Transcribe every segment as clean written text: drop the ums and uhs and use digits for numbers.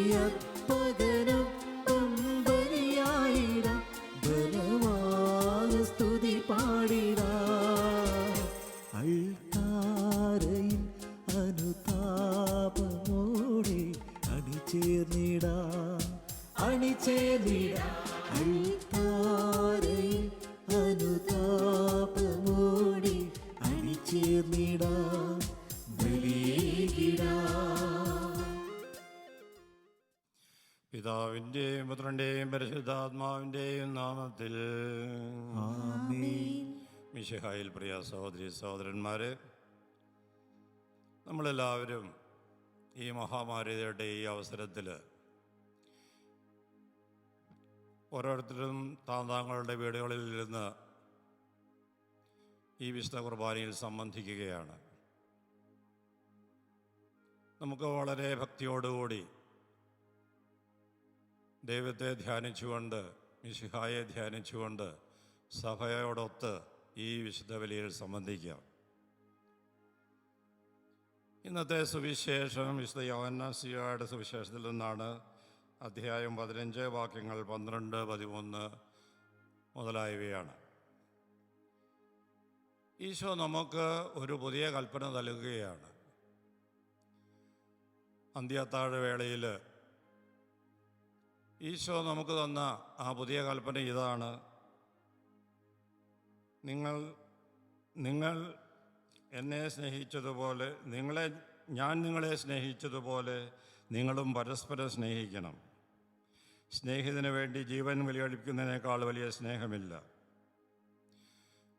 ബലിയർപ്പകനൊപ്പം ബലിയായിടാം, ബലവാന സ്തുതി പാടിടാം. അൾത്താരയിൽ അനുതാപമോടെ അണിചേർന്നിടാം, അണിചേർന്നിടാം. അൾത്താരയിൽ അനുതാപമോടെ അണിചേർന്നിടാം, ബലിയേകിടാം. പിതാവിൻ്റെയും പുത്രൻ്റെയും പരിശുദ്ധാത്മാവിൻ്റെയും നാമത്തിൽ ആമേൻ. മിശിഹായിൽ പ്രിയ സഹോദരി സഹോദരന്മാരെ, നമ്മളെല്ലാവരും ഈ മഹാമാരിയുടെ ഈ അവസരത്തിൽ ഓരോരുത്തരും താങ്കളുടെ വീടുകളിൽ ഇരുന്ന് ഈ വിശുദ്ധ കുർബാനയിൽ സംബന്ധിക്കുകയാണ്. നമുക്ക് വളരെ ഭക്തിയോടുകൂടി ദൈവത്തെ ധ്യാനിച്ചുകൊണ്ട്, മിശിഹായെ ധ്യാനിച്ചുകൊണ്ട് സഭയോടൊത്ത് ഈ വിശുദ്ധ ബലിയിൽ സംബന്ധിക്കാം. ഇന്നത്തെ സുവിശേഷം വിശുദ്ധ യോഹന്നാൻ സുവിശേഷത്തിൽ നിന്നാണ്. അധ്യായം 15, വാക്യങ്ങൾ 12, 13 മുതലായവയാണ്. ഈശോ നമുക്ക് ഒരു പുതിയ കൽപ്പന നൽകുകയാണ്. അന്ത്യത്താഴവേളയിൽ ഈശോ നമുക്ക് തന്ന ആ പുതിയ കൽപ്പന ഇതാണ്: നിങ്ങൾ എന്നെ സ്നേഹിച്ചതുപോലെ, ഞാൻ നിങ്ങളെ സ്നേഹിച്ചതുപോലെ നിങ്ങളും പരസ്പരം സ്നേഹിക്കണം. സ്നേഹിതന് വേണ്ടി ജീവൻ ബലിയർപ്പിക്കുന്നതിനേക്കാൾ വലിയ സ്നേഹമില്ല.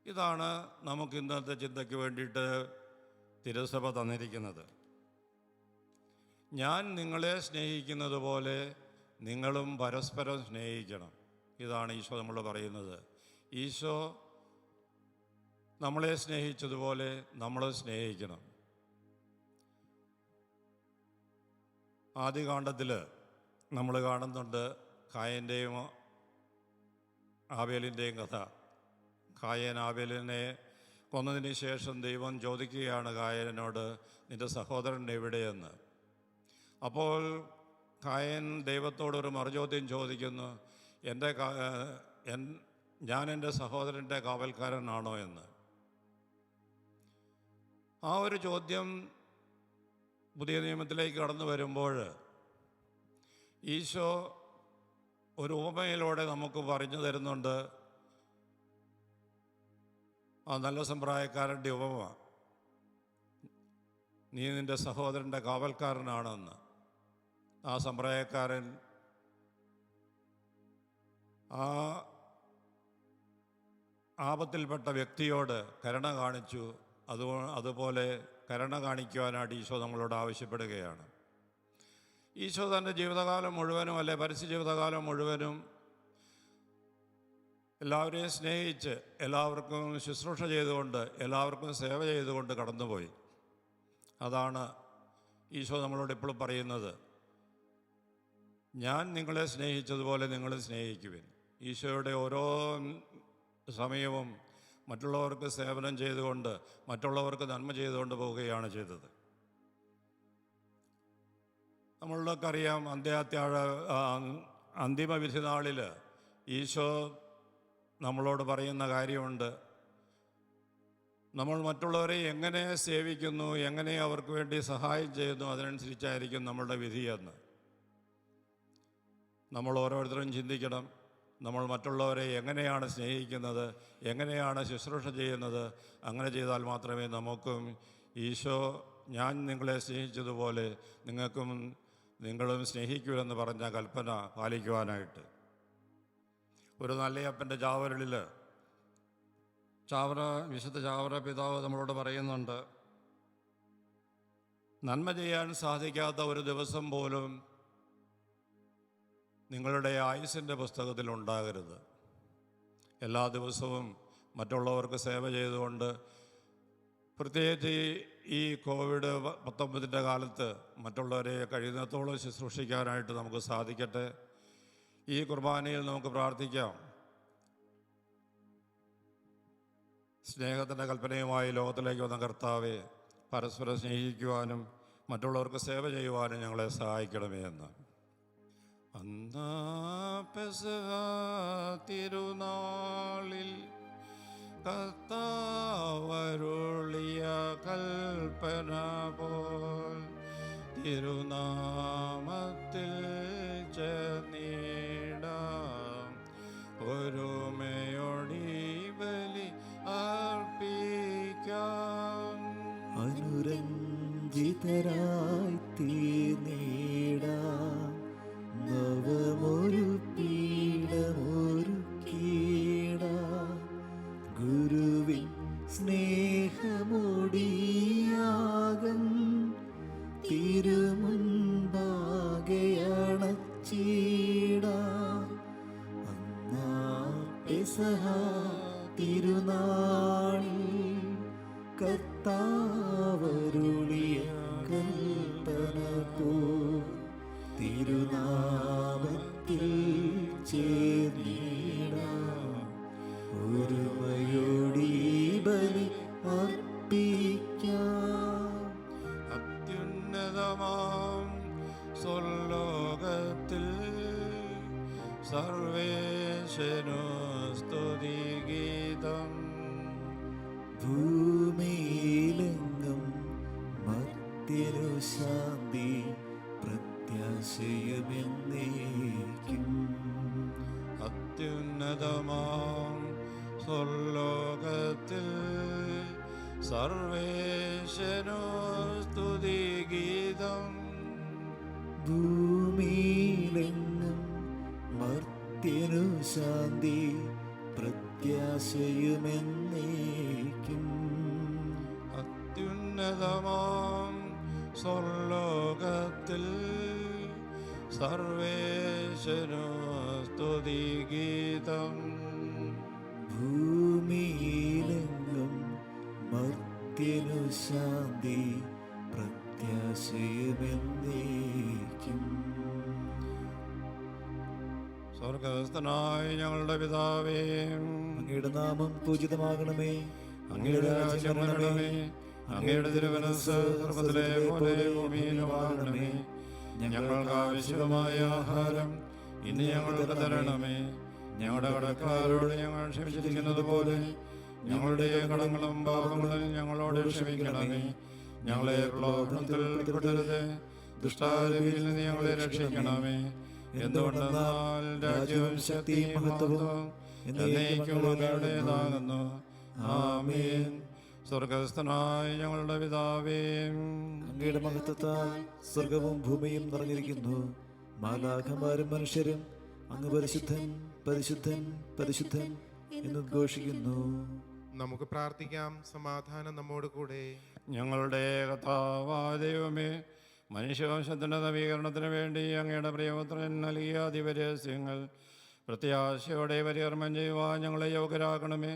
ഇതാണ് നമുക്ക് ഇന്നത്തെ ചിന്തയ്ക്ക് വേണ്ടിയിട്ട് തിരുസഭ തന്നിരിക്കുന്നത്. ഞാൻ നിങ്ങളെ സ്നേഹിക്കുന്നത് പോലെ നിങ്ങളും പരസ്പരം സ്നേഹിക്കണം. ഇതാണ് ഈശോ നമ്മളോട് പറയുന്നത്. ഈശോ നമ്മളെ സ്നേഹിച്ചതുപോലെ നമ്മൾ സ്നേഹിക്കണം. ആദികാണ്ഡത്തിൽ നമ്മൾ കാണുന്നുണ്ട് കായൻ്റെയും ആബേലിൻ്റെയും കഥ. കായൻ ആബേലിനെ കൊന്നതിന് ശേഷം ദൈവം ചോദിക്കുകയാണ് കായനോട്, നിൻ്റെ സഹോദരൻ എവിടെയെന്ന്. അപ്പോൾ കായൻ ദൈവത്തോടൊരു മറുചോദ്യം ചോദിക്കുന്നു, ഞാൻ എൻ്റെ സഹോദരൻ്റെ കാവൽക്കാരനാണോ എന്ന്. ആ ഒരു ചോദ്യം പുതിയ നിയമത്തിലേക്ക് കടന്നു വരുമ്പോൾ ഈശോ ഒരു ഉപമയിലൂടെ നമുക്ക് പറഞ്ഞു തരുന്നുണ്ട്. ആ നല്ല സമ്പ്രദായക്കാരൻ്റെ ഉപമ, നീ നിൻ്റെ സഹോദരൻ്റെ കാവൽക്കാരനാണെന്ന്. ആ സമ്പ്രദായക്കാരൻ ആ ആപത്തിൽപ്പെട്ട വ്യക്തിയോട് കരുണ കാണിച്ചു. അതുപോലെ കരുണ കാണിക്കുവാനായിട്ട് ഈശോ നമ്മളോട് ആവശ്യപ്പെടുകയാണ്. ഈശോ തൻ്റെ ജീവിതകാലം മുഴുവനും, അല്ലെ പരസ്യ ജീവിതകാലം മുഴുവനും എല്ലാവരെയും സ്നേഹിച്ച്, എല്ലാവർക്കും ശുശ്രൂഷ ചെയ്തുകൊണ്ട്, എല്ലാവർക്കും സേവ ചെയ്തുകൊണ്ട് കടന്നുപോയി. അതാണ് ഈശോ നമ്മളോട് ഇപ്പോഴും പറയുന്നത്, ഞാൻ നിങ്ങളെ സ്നേഹിച്ചതുപോലെ നിങ്ങൾ സ്നേഹിക്കുവിൻ. ഈശോയുടെ ഓരോ സമയവും മറ്റുള്ളവർക്ക് സേവനം ചെയ്തുകൊണ്ട്, മറ്റുള്ളവർക്ക് നന്മ ചെയ്തുകൊണ്ട് പോവുകയാണ് ചെയ്തത്. നമ്മളുടെയൊക്കെ അറിയാം, അന്തിമവിധി നാളിൽ ഈശോ നമ്മളോട് പറയുന്ന കാര്യമുണ്ട്. നമ്മൾ മറ്റുള്ളവരെ എങ്ങനെ സേവിക്കുന്നു, എങ്ങനെ അവർക്ക് വേണ്ടി സഹായം ചെയ്യുന്നു, അതിനനുസരിച്ചായിരിക്കും നമ്മളുടെ വിധിയെന്ന്. നമ്മൾ ഓരോരുത്തരും ചിന്തിക്കണം, നമ്മൾ മറ്റുള്ളവരെ എങ്ങനെയാണ് സ്നേഹിക്കുന്നത്, എങ്ങനെയാണ് ശുശ്രൂഷ ചെയ്യുന്നത്. അങ്ങനെ ചെയ്താൽ മാത്രമേ നമുക്കും ഈശോ ഞാൻ നിങ്ങളെ സ്നേഹിച്ചതുപോലെ നിങ്ങളും സ്നേഹിക്കുമെന്ന് പറഞ്ഞ കൽപ്പന പാലിക്കുവാനായിട്ട്. ഒരു നല്ലയപ്പൻ്റെ ചാവരലിൽ വിശുദ്ധ ചാവറ പിതാവ് നമ്മളോട് പറയുന്നുണ്ട്, നന്മ ചെയ്യാൻ സാധിക്കാത്ത ഒരു ദിവസം പോലും നിങ്ങളുടെ ആയുസ്സിൻ്റെ പുസ്തകത്തിൽ ഉണ്ടാകരുത്. എല്ലാ ദിവസവും മറ്റുള്ളവർക്ക് സേവ ചെയ്തുകൊണ്ട്, പ്രത്യേകിച്ച് ഈ COVID-19 കാലത്ത് മറ്റുള്ളവരെ കഴിയുന്നത്തോളം ശുശ്രൂഷിക്കാനായിട്ട് നമുക്ക് സാധിക്കട്ടെ. ഈ കുർബാനയിൽ നമുക്ക് പ്രാർത്ഥിക്കാം. സ്നേഹത്തിൻ്റെ കൽപ്പനയുമായി ലോകത്തിലേക്ക് വന്ന കർത്താവെ, പരസ്പരം സ്നേഹിക്കുവാനും മറ്റുള്ളവർക്ക് സേവ ചെയ്യുവാനും ഞങ്ങളെ സഹായിക്കണമേ എന്ന്. അന്നാ പെസഹ തിരുനാളിൽ കർത്താവരുളിയ കൽപ്പന പോൽ തിരുനാമത്തിൽ ചേർന്നിടാം ഒരുമയോടി ബലി അർപ്പിക്കാം. അനുരഞ്ജിതരായി തീർന്നിടാം നവമൊരു പീഠമൊരുക്കിടാം ഗുരുവിൻ സ്നേഹമൊടിയാകം തിരുമുൻപാകെ അണച്ചിടാം. അന്നാ പെസഹ തിരുനാളിൽ കർത്താവരുളിയ കൽപ്പന പോൽ തിരുനാമത്തിൽ ചേർന്നിടാം ഒരുമയോടി ബലി അർപ്പിക്കാം. അത്യുന്നതമാം സ്വർലോകത്തിൽ സർവേശനു സ്തുതിഗീതം. ഭൂമിയിലെങ്ങും മർത്യനു ശാന്തി പ്രത്യാശയുമെന്നേക്കും. അത്യുന്നതമാം സ്വർലോകത്തിൽ സർവേശനു സ്തുതിഗീതം. ഭൂമിയിലെങ്ങും മർത്യനു ശാന്തി പ്രത്യാശയുമെന്നേക്കും. അത്യുന്നതമാം സ്വർലോകത്തിൽ സർവേശനു സ്തുതിഗീതം. ഭൂമിയിലെങ്ങും മർത്യനു ശാന്തി പ്രത്യാശയുമെന്നേക്കും. സ്വർഗസ്ഥനായ ഞങ്ങളുടെ പിതാവേ, അങ്ങയുടെ നാമം പൂജിതമാകണമേ, അങ്ങയുടെ രാജ്യം വരണമേ, അങ്ങയുടെ തിരുമനസ്സ് സ്വർഗ്ഗത്തിലെ പോലെ ഭൂമിയിലുമാകണമേ. ഞങ്ങൾക്ക് ആവശ്യമായ ആഹാരം ഇന്ന് ഞങ്ങൾക്ക് തരണമേ. ഞങ്ങളുടെ കടക്കാരോട് ഞങ്ങൾ ക്ഷമിച്ചിരിക്കുന്നത് പോലെ ഞങ്ങളുടെ കടങ്ങളും പാപങ്ങളും ഞങ്ങളോട് ക്ഷമിക്കണമേ. ഞങ്ങളെ പ്രലോഭനത്തിൽ ഉൾപ്പെടുത്തരുത്, ദുഷ്ടാരൂപിയിൽ നിന്ന് ഞങ്ങളെ രക്ഷിക്കണമേ. എന്തുകൊണ്ടെന്നാൽ രാജ്യവും ശക്തിയും മഹത്വവും എന്നേക്കും അങ്ങയുടേതാകുന്നു. ആമേൻ. സ്വർഗസ്ഥനായ ഞങ്ങളുടെ പിതാവേ, അങ്ങയുടെ മഹത്വത്താൽ സ്വർഗവും ഭൂമിയും നിറഞ്ഞിരിക്കുന്നു. മാലാഖമാരും മനുഷ്യരും അങ്ങ് പരിശുദ്ധൻ പരിശുദ്ധൻ പരിശുദ്ധൻ എന്ന് ഉദ്ഘോഷിക്കുന്നു. നമുക്ക് പ്രാർത്ഥിക്കാം. സമാധാനം നമ്മോട് കൂടെ. ഞങ്ങളുടെ കർത്താവായ ദൈവമേ, മനുഷ്യവംശത്തിൻ്റെ നവീകരണത്തിന് വേണ്ടി അങ്ങയുടെ പ്രിയപുത്രൻ നൽകിയ അതിപരസ്യങ്ങൾ പ്രത്യാശയോടെ പരികർമ്മം ചെയ്യുവാൻ ഞങ്ങളെ യോഗ്യരാക്കണമേ.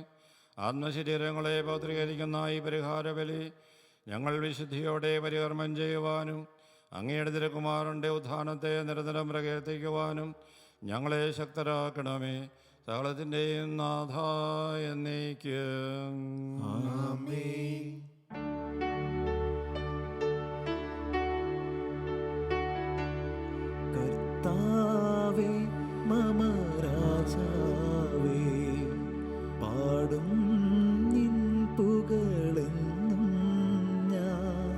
ആത്മശരീരങ്ങളെ പൗത്രീകരിക്കുന്ന ഈ പരിഹാരബലി ഞങ്ങൾ വിശുദ്ധിയോടെ പരികർമ്മം ചെയ്യുവാനും അങ്ങയുടെ തിരുക്കുമാരൻ്റെ ഉത്ഥാനത്തെ നിരന്തരം പ്രകീർത്തിക്കുവാനും ഞങ്ങളെ ശക്തരാക്കണമേ. സകലത്തിൻ്റെയും നാഥ എന്നേക്കും. ആമേൻ. കർത്താവേ മമ രാജാവേ, പാടും നിൻ പുകഴെന്നും ഞാൻ.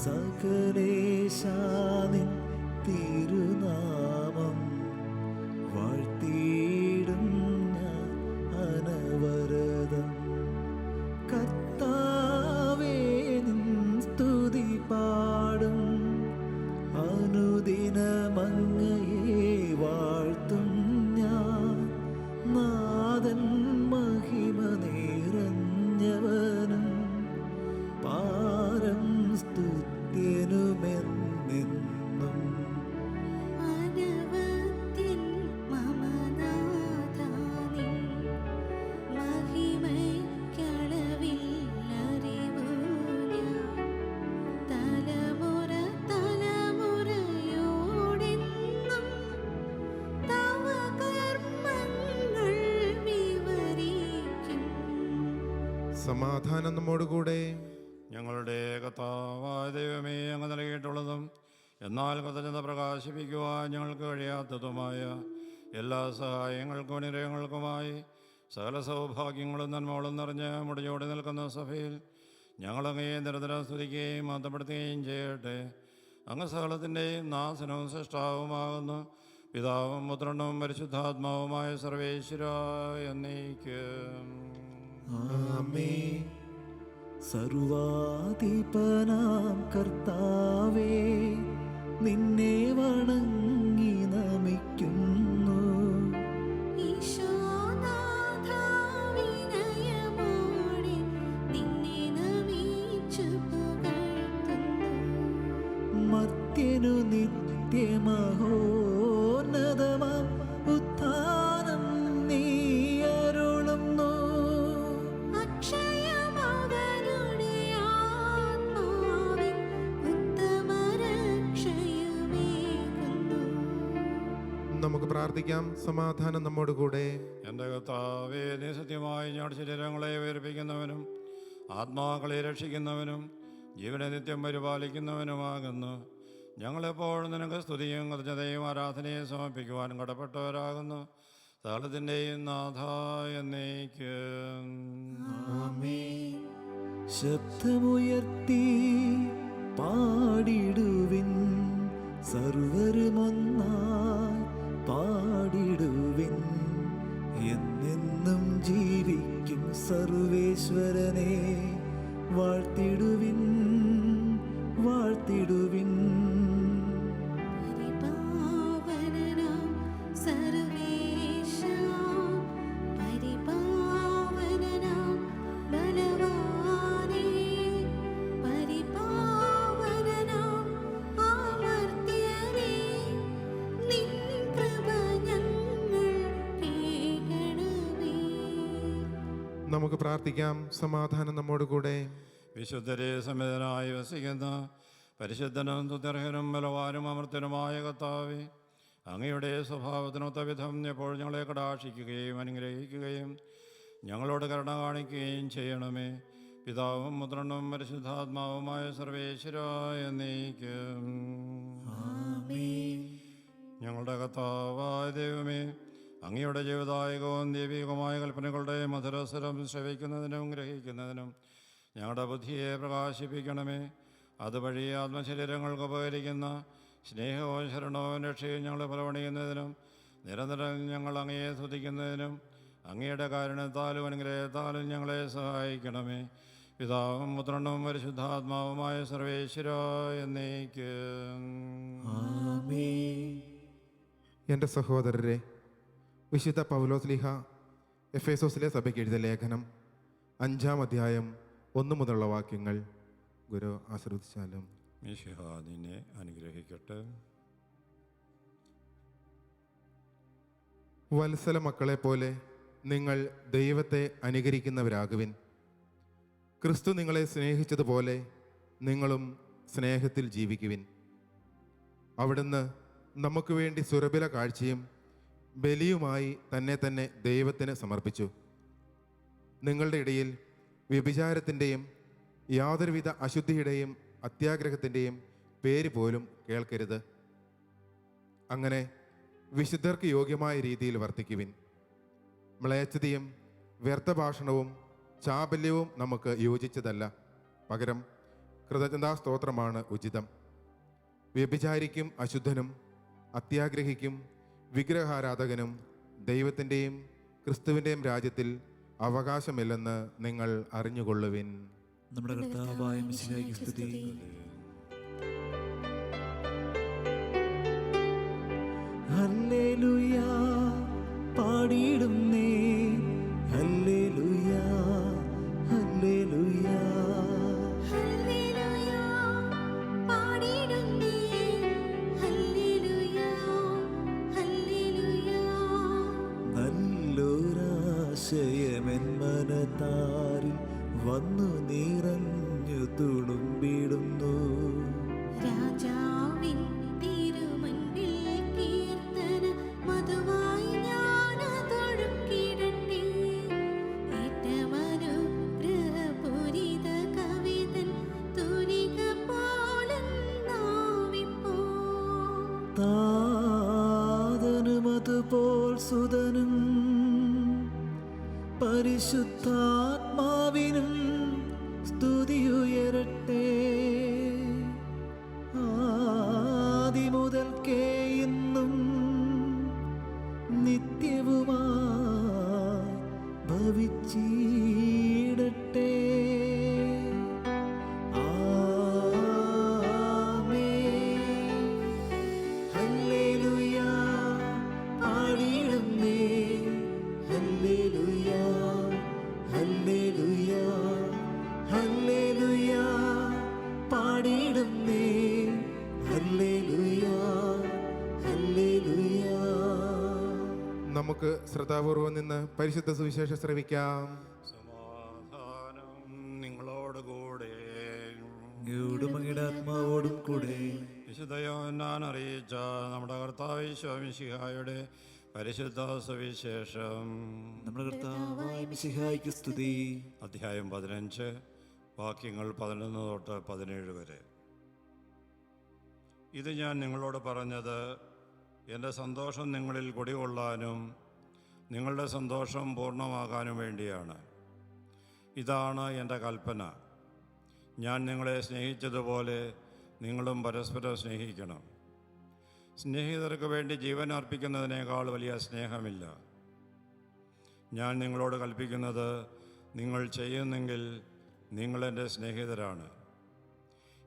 സകലേശാ നിൻ തിരുനാമം വാഴ്ത്തിയിടും ഞാൻ അനവരതം. കർത്താവേ നിൻ സ്തുതി പാടും, അനുദിനമങ്ങയെ വാഴ്ത്തും ഞാൻ. നാഥൻ മഹിമ നിറഞ്ഞവനും പാരം സ്തുത്യനുമെന്നെന്നും. അനവധ്യൻ മമനാഥാനിൻ മഹിമയ്ക്കളവില്ലറിവു ഞാൻ. തലമുറ തലമുറയോടെന്നും തവ കർമ്മങ്ങൾ വിവരിക്കും. സമാധാനം നമ്മോട് കൂടെ. ഞങ്ങളുടെ കർത്താവായ ദൈവമേ, അങ്ങ് നൽകിയിട്ടുള്ളതും എന്നാൽ കൃതജ്ഞത പ്രകാശിപ്പിക്കുവാൻ ഞങ്ങൾക്ക് കഴിയാത്തതുമായ എല്ലാ സഹായങ്ങൾക്കും അനുഗ്രഹങ്ങൾക്കുമായി സകല സൗഭാഗ്യങ്ങളും നന്മകളും നിറഞ്ഞ് മുടിചോടി നിൽക്കുന്ന സഭയിൽ ഞങ്ങളങ്ങയെ നിരന്തരം സ്തുതിക്കുകയും മഹത്വപ്പെടുത്തുകയും ചെയ്യട്ടെ. അങ്ങ് സകലത്തിൻ്റെയും നാശനവും സൃഷ്ടാവുമാകുന്നു. പിതാവും പുത്രനും പരിശുദ്ധാത്മാവുമായ സർവേശ്വര എന്നേക്കും. ആമേൻ. സർവാധിപനാം കർത്താവേ, നിന്നെ വണങ്ങി നമിക്കുന്നു. ഈശോനാഥാ വിനയമോടെ നിന്നെ നമിച്ചു പുകഴ്ത്തുന്നു. മർത്യനു നിത്യമഹോന്നതമാം ഉത്ഥാനം നീ അരുളുന്നു. അക്ഷയമവരുടെ ആത്മാവിൻ ഉത്തമരക്ഷയുമേകുന്നു. നമുക്ക് പ്രാർത്ഥിക്കാം. സമാധാനം നമ്മോട് കൂടെ. എൻ്റെ കർത്താവേ, നീ സത്യമായി ഞങ്ങളുടെ ശരീരങ്ങളെ വേർപ്പിക്കുന്നവനും ആത്മാക്കളെ രക്ഷിക്കുന്നവനും ജീവനെ നിത്യം പരിപാലിക്കുന്നവനുമാകുന്നു. ഞങ്ങളെപ്പോഴും നിനക്ക് സ്തുതിയും കൃതജ്ഞതയും ആരാധനയും സമർപ്പിക്കുവാൻ കടപ്പെട്ടവരാകുന്നു. സകലത്തിൻ്റെയും നാഥ എന്നേക്കും. ആമേൻ. ശബ്ദമുയർത്തി പാടിടുവിൻ, സർവരുമൊന്നായി പാടിടുവിൻ. എന്നെന്നും ജീവിക്കും സർവേശ്വരനെ വാഴ്ത്തിടുവിൻ, വാഴ്ത്തിടുവിൻ. പരിപാവനനാം സർവേശാ, പരിപാവനനാം ബലവാനേ, പരിപാവനനാം അമർത്യനേ, നിൻ കൃപ ഞങ്ങൾ കേൾക്കണമേ. നമുക്ക് പ്രാർത്ഥിക്കാം. സമാധാനം നമ്മോട് കൂടെ. വിശുദ്ധരെ സമേതനായി വസിക്കുന്ന പരിശുദ്ധനും തുത്യർഹനും ബലവാനും അമർത്യനുമായ കർത്താവേ, അങ്ങയുടെ സ്വഭാവത്തിനൊത്ത വിധം എപ്പോഴും ഞങ്ങളെ കടാക്ഷിക്കുകയും അനുഗ്രഹിക്കുകയും ഞങ്ങളോട് കരുണ കാണിക്കുകയും ചെയ്യണമേ. പിതാവും പുത്രനും പരിശുദ്ധാത്മാവുമായ സർവേശ്വര എന്നേക്കും. ഞങ്ങളുടെ കർത്താവായ ദൈവമേ, അങ്ങയുടെ ജീവിതായകവും ദൈവികവുമായ കൽപ്പനകളുടെ മധുരസ്വരം ശ്രവിക്കുന്നതിനും ഗ്രഹിക്കുന്നതിനും ഞങ്ങളുടെ ബുദ്ധിയെ പ്രകാശിപ്പിക്കണമേ. അതുവഴി ആത്മശരീരങ്ങൾക്ക് ഉപകരിക്കുന്ന സ്നേഹവും ശരണവും രക്ഷയും ഞങ്ങളെ ഫലമണിയുന്നതിനും നിരന്തരം ഞങ്ങൾ അങ്ങയെ സ്തുതിക്കുന്നതിനും അങ്ങയുടെ കാരുണ്യത്താലും അനുഗ്രഹത്താലും ഞങ്ങളെ സഹായിക്കണമേ. പിതാവും പുത്രനും പരിശുദ്ധാത്മാവുമായ സർവേശ്വര എന്നേക്കും. ആമേൻ. എൻ്റെ സഹോദരരെ, വിശുദ്ധ പൗലോസ്ലീഹ എഫേസോസിലെ സഭയ്ക്ക് എഴുതിയ ലേഖനം 5-ാം അധ്യായം 1 മുതലുള്ള വാക്യങ്ങൾ ഗുരു ആശീർവദിച്ചാലും. മിശിഹ നിന്നെ അനുഗ്രഹിക്കട്ടെ. വത്സല മക്കളെ പോലെ നിങ്ങൾ ദൈവത്തെ അനുകരിക്കുന്നവരാകുവിൻ. ക്രിസ്തു നിങ്ങളെ സ്നേഹിച്ചതുപോലെ നിങ്ങളും സ്നേഹത്തിൽ ജീവിക്കുവിൻ. അവിടുന്ന് നമുക്ക് വേണ്ടി സുരഭില കാഴ്ചയും ബലിയുമായി തന്നെ ദൈവത്തിന് സമർപ്പിച്ചു. നിങ്ങളുടെ ഇടയിൽ വ്യഭിചാരത്തിൻ്റെയും യാതൊരുവിധ അശുദ്ധിയുടെയും അത്യാഗ്രഹത്തിൻ്റെയും പേര് പോലും കേൾക്കരുത്. അങ്ങനെ വിശുദ്ധർക്ക് യോഗ്യമായ രീതിയിൽ വർത്തിക്കുവിൻ. മ്ലേച്ഛതയും വ്യർത്ഥഭാഷണവും ചാബല്യവും നമുക്ക് യോജിച്ചതല്ല. പകരം കൃതജ്ഞതാസ്തോത്രമാണ് ഉചിതം. വ്യഭിചാരിക്കും അശുദ്ധനും അത്യാഗ്രഹിക്കും വിഗ്രഹാരാധകനും ദൈവത്തിൻ്റെയും ക്രിസ്തുവിൻ്റെയും രാജ്യത്തിൽ അവകാശമില്ലെന്ന് നിങ്ങൾ അറിഞ്ഞുകൊള്ളുവിൻ. നമ്മുടെ കർത്താവായ മിശിഹായ്ക്ക് സ്തുതി. ഹല്ലേലൂയ പാടിയിടുന്നേ, ഹല്ലേലൂയ ഹല്ലേലൂയ. ഹല്ലേലൂയ പാടിടുന്നേ, ഹല്ലേലൂയ ഹല്ലേലൂയ. നല്ലൊരാശയമെൻ മനത്താരിൽ വന്നു നിറഞ്ഞു തുളുമ്പിടുന്നു. രാജാവിൻ തിരുമുൻപിൽ കീർത്തന മധുവായി ഞാനതൊഴുക്കിടട്ടെ. ഏറ്റമനുഗ്രഹപൂരിത കവിതൻ തുനിക പോലെന്നാവിപ്പോൾ സുതനും പരിശുദ്ധാത്മാവിനും സ്തുതിയുയരട്ടെ. ആദിമുതൽക്കേ ഇന്നും നിത്യവുമായി ഭവിച്ചിടട്ടെ. നമുക്ക് ശ്രദ്ധാപൂർവം നിന്ന് പരിശുദ്ധ സുവിശേഷം ശ്രവിക്കാം. സമാധാനം നിങ്ങളോടുകൂടെ. അങ്ങയുടെ ആത്മാവോടും കൂടെ. വിശുദ്ധ യോഹന്നാൻ അറിയിച്ച നമ്മുടെ കർത്താവ് ഈശോമിശിഹായുടെ പരിശുദ്ധ സുവിശേഷം. നമ്മുടെ കർത്താവായ മിശിഹായ്ക്ക് സ്തുതി. അധ്യായം 15 വാക്യങ്ങൾ 11 തൊട്ട് 17 വരെ. ഇത് ഞാൻ നിങ്ങളോട് പറഞ്ഞത് എൻ്റെ സന്തോഷം നിങ്ങളിൽ കുടികൊള്ളാനും നിങ്ങളുടെ സന്തോഷം പൂർണ്ണമാകാനും വേണ്ടിയാണ്. ഇതാണ് എൻ്റെ കൽപ്പന. ഞാൻ നിങ്ങളെ സ്നേഹിച്ചതുപോലെ നിങ്ങളും പരസ്പരം സ്നേഹിക്കണം. സ്നേഹിതർക്ക് വേണ്ടി ജീവൻ അർപ്പിക്കുന്നതിനേക്കാൾ വലിയ സ്നേഹമില്ല. ഞാൻ നിങ്ങളോട് കൽപ്പിക്കുന്നത് നിങ്ങൾ ചെയ്യുന്നെങ്കിൽ നിങ്ങളെൻ്റെ സ്നേഹിതരാണ്.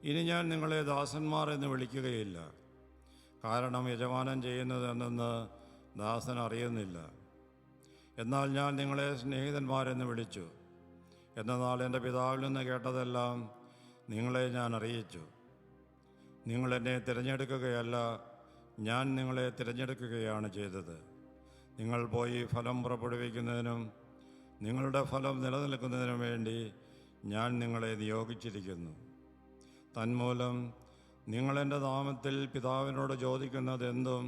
ഇനി ഞാൻ നിങ്ങളെ ദാസന്മാർ എന്ന് വിളിക്കുകയില്ല, കാരണം യജമാനൻ ചെയ്യുന്നത് എന്തെന്ന് ദാസൻ അറിയുന്നില്ല. എന്നാൽ ഞാൻ നിങ്ങളെ സ്നേഹിതന്മാരെന്ന് വിളിച്ചു. എന്നാൽ എൻ്റെ പിതാവിൽ നിന്ന് കേട്ടതെല്ലാം നിങ്ങളെ ഞാൻ അറിയിച്ചു. നിങ്ങൾ എന്നെ തിരഞ്ഞെടുക്കുകയല്ല, ഞാൻ നിങ്ങളെ തിരഞ്ഞെടുക്കുകയാണ് ചെയ്തത്. നിങ്ങൾ പോയി ഫലം പുറപ്പെടുവിക്കുന്നതിനും നിങ്ങളുടെ ഫലം നിലനിൽക്കുന്നതിനും വേണ്ടി ഞാൻ നിങ്ങളെ നിയോഗിച്ചിരിക്കുന്നു. തന്മൂലം നിങ്ങളെൻ്റെ നാമത്തിൽ പിതാവിനോട് ചോദിക്കുന്നത് എന്തും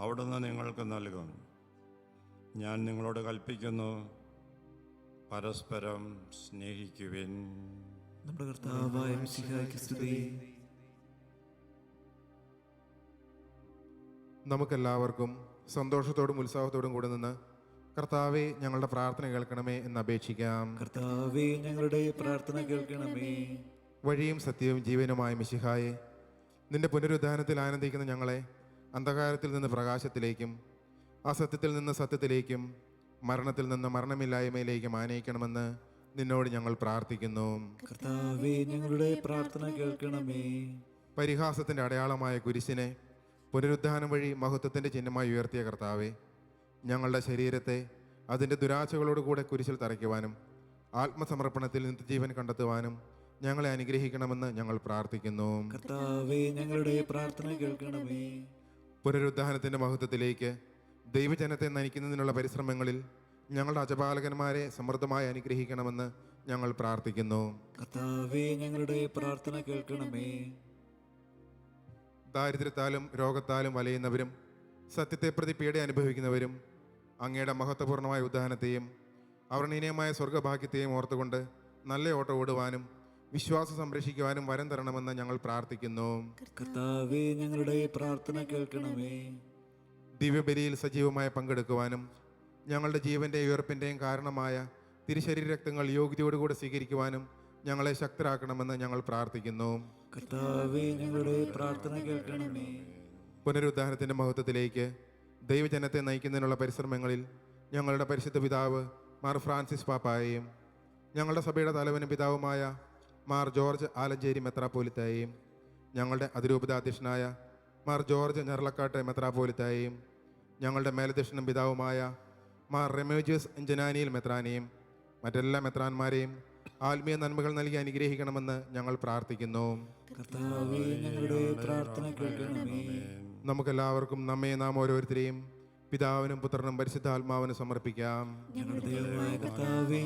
അവിടുന്ന് നിങ്ങൾക്ക് നൽകും. ഞാൻ നിങ്ങളോട് കൽപ്പിക്കുന്നു, പരസ്പരം സ്നേഹിക്കുവിൻ. നമ്മുടെ കർത്താവായ മിശിഹായ്ക്ക് സ്തുതി. നമുക്കെല്ലാവർക്കും സന്തോഷത്തോടും ഉത്സാഹത്തോടും കൂടെ നിന്ന് കർത്താവെ ഞങ്ങളുടെ പ്രാർത്ഥന കേൾക്കണമേ എന്ന് അപേക്ഷിക്കാം. കർത്താവേ, ഞങ്ങളുടെ പ്രാർത്ഥന കേൾക്കണമേ. വഴിയും സത്യവും ജീവനുമായ മിശിഹായെ, നിന്റെ പുനരുദ്ധാനത്തിൽ ആനന്ദിക്കുന്ന ഞങ്ങളെ അന്ധകാരത്തിൽ നിന്ന് പ്രകാശത്തിലേക്കും അസത്യത്തിൽ നിന്ന് സത്യത്തിലേക്കും മരണത്തിൽ നിന്ന് മരണമില്ലായ്മയിലേക്കും ആനയിക്കണമെന്ന് നിന്നോട് ഞങ്ങൾ പ്രാർത്ഥിക്കുന്നു. കർത്താവേ, ഞങ്ങളുടെ പ്രാർത്ഥന കേൾക്കണമേ. പരിഹാസത്തിൻ്റെ അടയാളമായ കുരിശിനെ പുനരുദ്ധാനം വഴി മഹത്വത്തിൻ്റെ ചിഹ്നമായി ഉയർത്തിയ കർത്താവെ, ഞങ്ങളുടെ ശരീരത്തെ അതിൻ്റെ ദുരാശകളോടുകൂടെ കുരിശിൽ തറയ്ക്കുവാനും ആത്മസമർപ്പണത്തിൽ നിത്യജീവൻ കണ്ടെത്തുവാനും ഞങ്ങളെ അനുഗ്രഹിക്കണമെന്ന് ഞങ്ങൾ പ്രാർത്ഥിക്കുന്നു. കർത്താവേ, ഞങ്ങളുടെ പ്രാർത്ഥന കേൾക്കണമേ. പുനരുദ്ധാനത്തിൻ്റെ മഹത്വത്തിലേക്ക് ദൈവജനത്തെ നയിക്കുന്നതിനുള്ള പരിശ്രമങ്ങളിൽ ഞങ്ങളുടെ അജപാലകന്മാരെ സമൃദ്ധമായി അനുഗ്രഹിക്കണമെന്ന് ഞങ്ങൾ പ്രാർത്ഥിക്കുന്നു. കർത്താവേ, ഞങ്ങളുടെ പ്രാർത്ഥന കേൾക്കണമേ. ദാരിദ്ര്യത്താലും രോഗത്താലും വലയുന്നവരും സത്യത്തെ പ്രതി പീഡ അനുഭവിക്കുന്നവരും അങ്ങയുടെ മഹത്വപൂർണ്ണമായ ഉദ്ധാനത്തെയും അവർണ്ണീയമായ സ്വർഗഭാഗ്യത്തെയും ഓർത്തുകൊണ്ട് നല്ല ഓട്ടം ഓടുവാനും വിശ്വാസം സംരക്ഷിക്കുവാനും വരം തരണമെന്ന് ഞങ്ങൾ പ്രാർത്ഥിക്കുന്നു. കർത്താവേ, ഞങ്ങളുടെ പ്രാർത്ഥന കേൾക്കണമേ. ദിവ്യബലിയിൽ സജീവമായി പങ്കെടുക്കുവാനും ഞങ്ങളുടെ ജീവൻ്റെ ഉയർപ്പിൻ്റെയും കാരണമായ തിരുശരീര രക്തങ്ങൾ യോഗ്യതയോടുകൂടെ സ്വീകരിക്കുവാനും ഞങ്ങളെ ശക്തരാക്കണമെന്ന് ഞങ്ങൾ പ്രാർത്ഥിക്കുന്നു. കർത്താവേ, ഞങ്ങളുടെ പ്രാർത്ഥന കേൾക്കണമേ. പുനരുദ്ധാനത്തിൻ്റെ മഹത്വത്തിലേക്ക് ദൈവജനത്തെ നയിക്കുന്നതിനുള്ള പരിശ്രമങ്ങളിൽ ഞങ്ങളുടെ പരിശുദ്ധ പിതാവ് മാർ ഫ്രാൻസിസ് പാപ്പായെയും ഞങ്ങളുടെ സഭയുടെ തലവനും പിതാവുമായ മാർ ജോർജ് ആലഞ്ചേരി മെത്രാപ്പോലിത്തായെയും ഞങ്ങളുടെ അതിരൂപതാധ്യക്ഷനായ മാർ ജോർജ് ഞെർലക്കാട്ട് മെത്രാപ്പോലിത്തായെയും ഞങ്ങളുടെ മേലധ്യക്ഷനും പിതാവുമായ മാർ റെമേജിയസ് എഞ്ചനാനിയിൽ മെത്രാനെയും മറ്റെല്ലാ മെത്രാന്മാരെയും ആത്മീയ നന്മകൾ നൽകി അനുഗ്രഹിക്കണമെന്ന് ഞങ്ങൾ പ്രാർത്ഥിക്കുന്നു. കർത്താവേ, ഞങ്ങളുടെ പ്രാർത്ഥന കേൾക്കണമേ. നമുക്കെല്ലാവർക്കും നമ്മെ നാം ഓരോരുത്തരെയും പിതാവിനും പുത്രനും പരിശുദ്ധാത്മാവിനും സമർപ്പിക്കാം. ഞങ്ങളുടെ ദൈവമായ കർത്താവേ,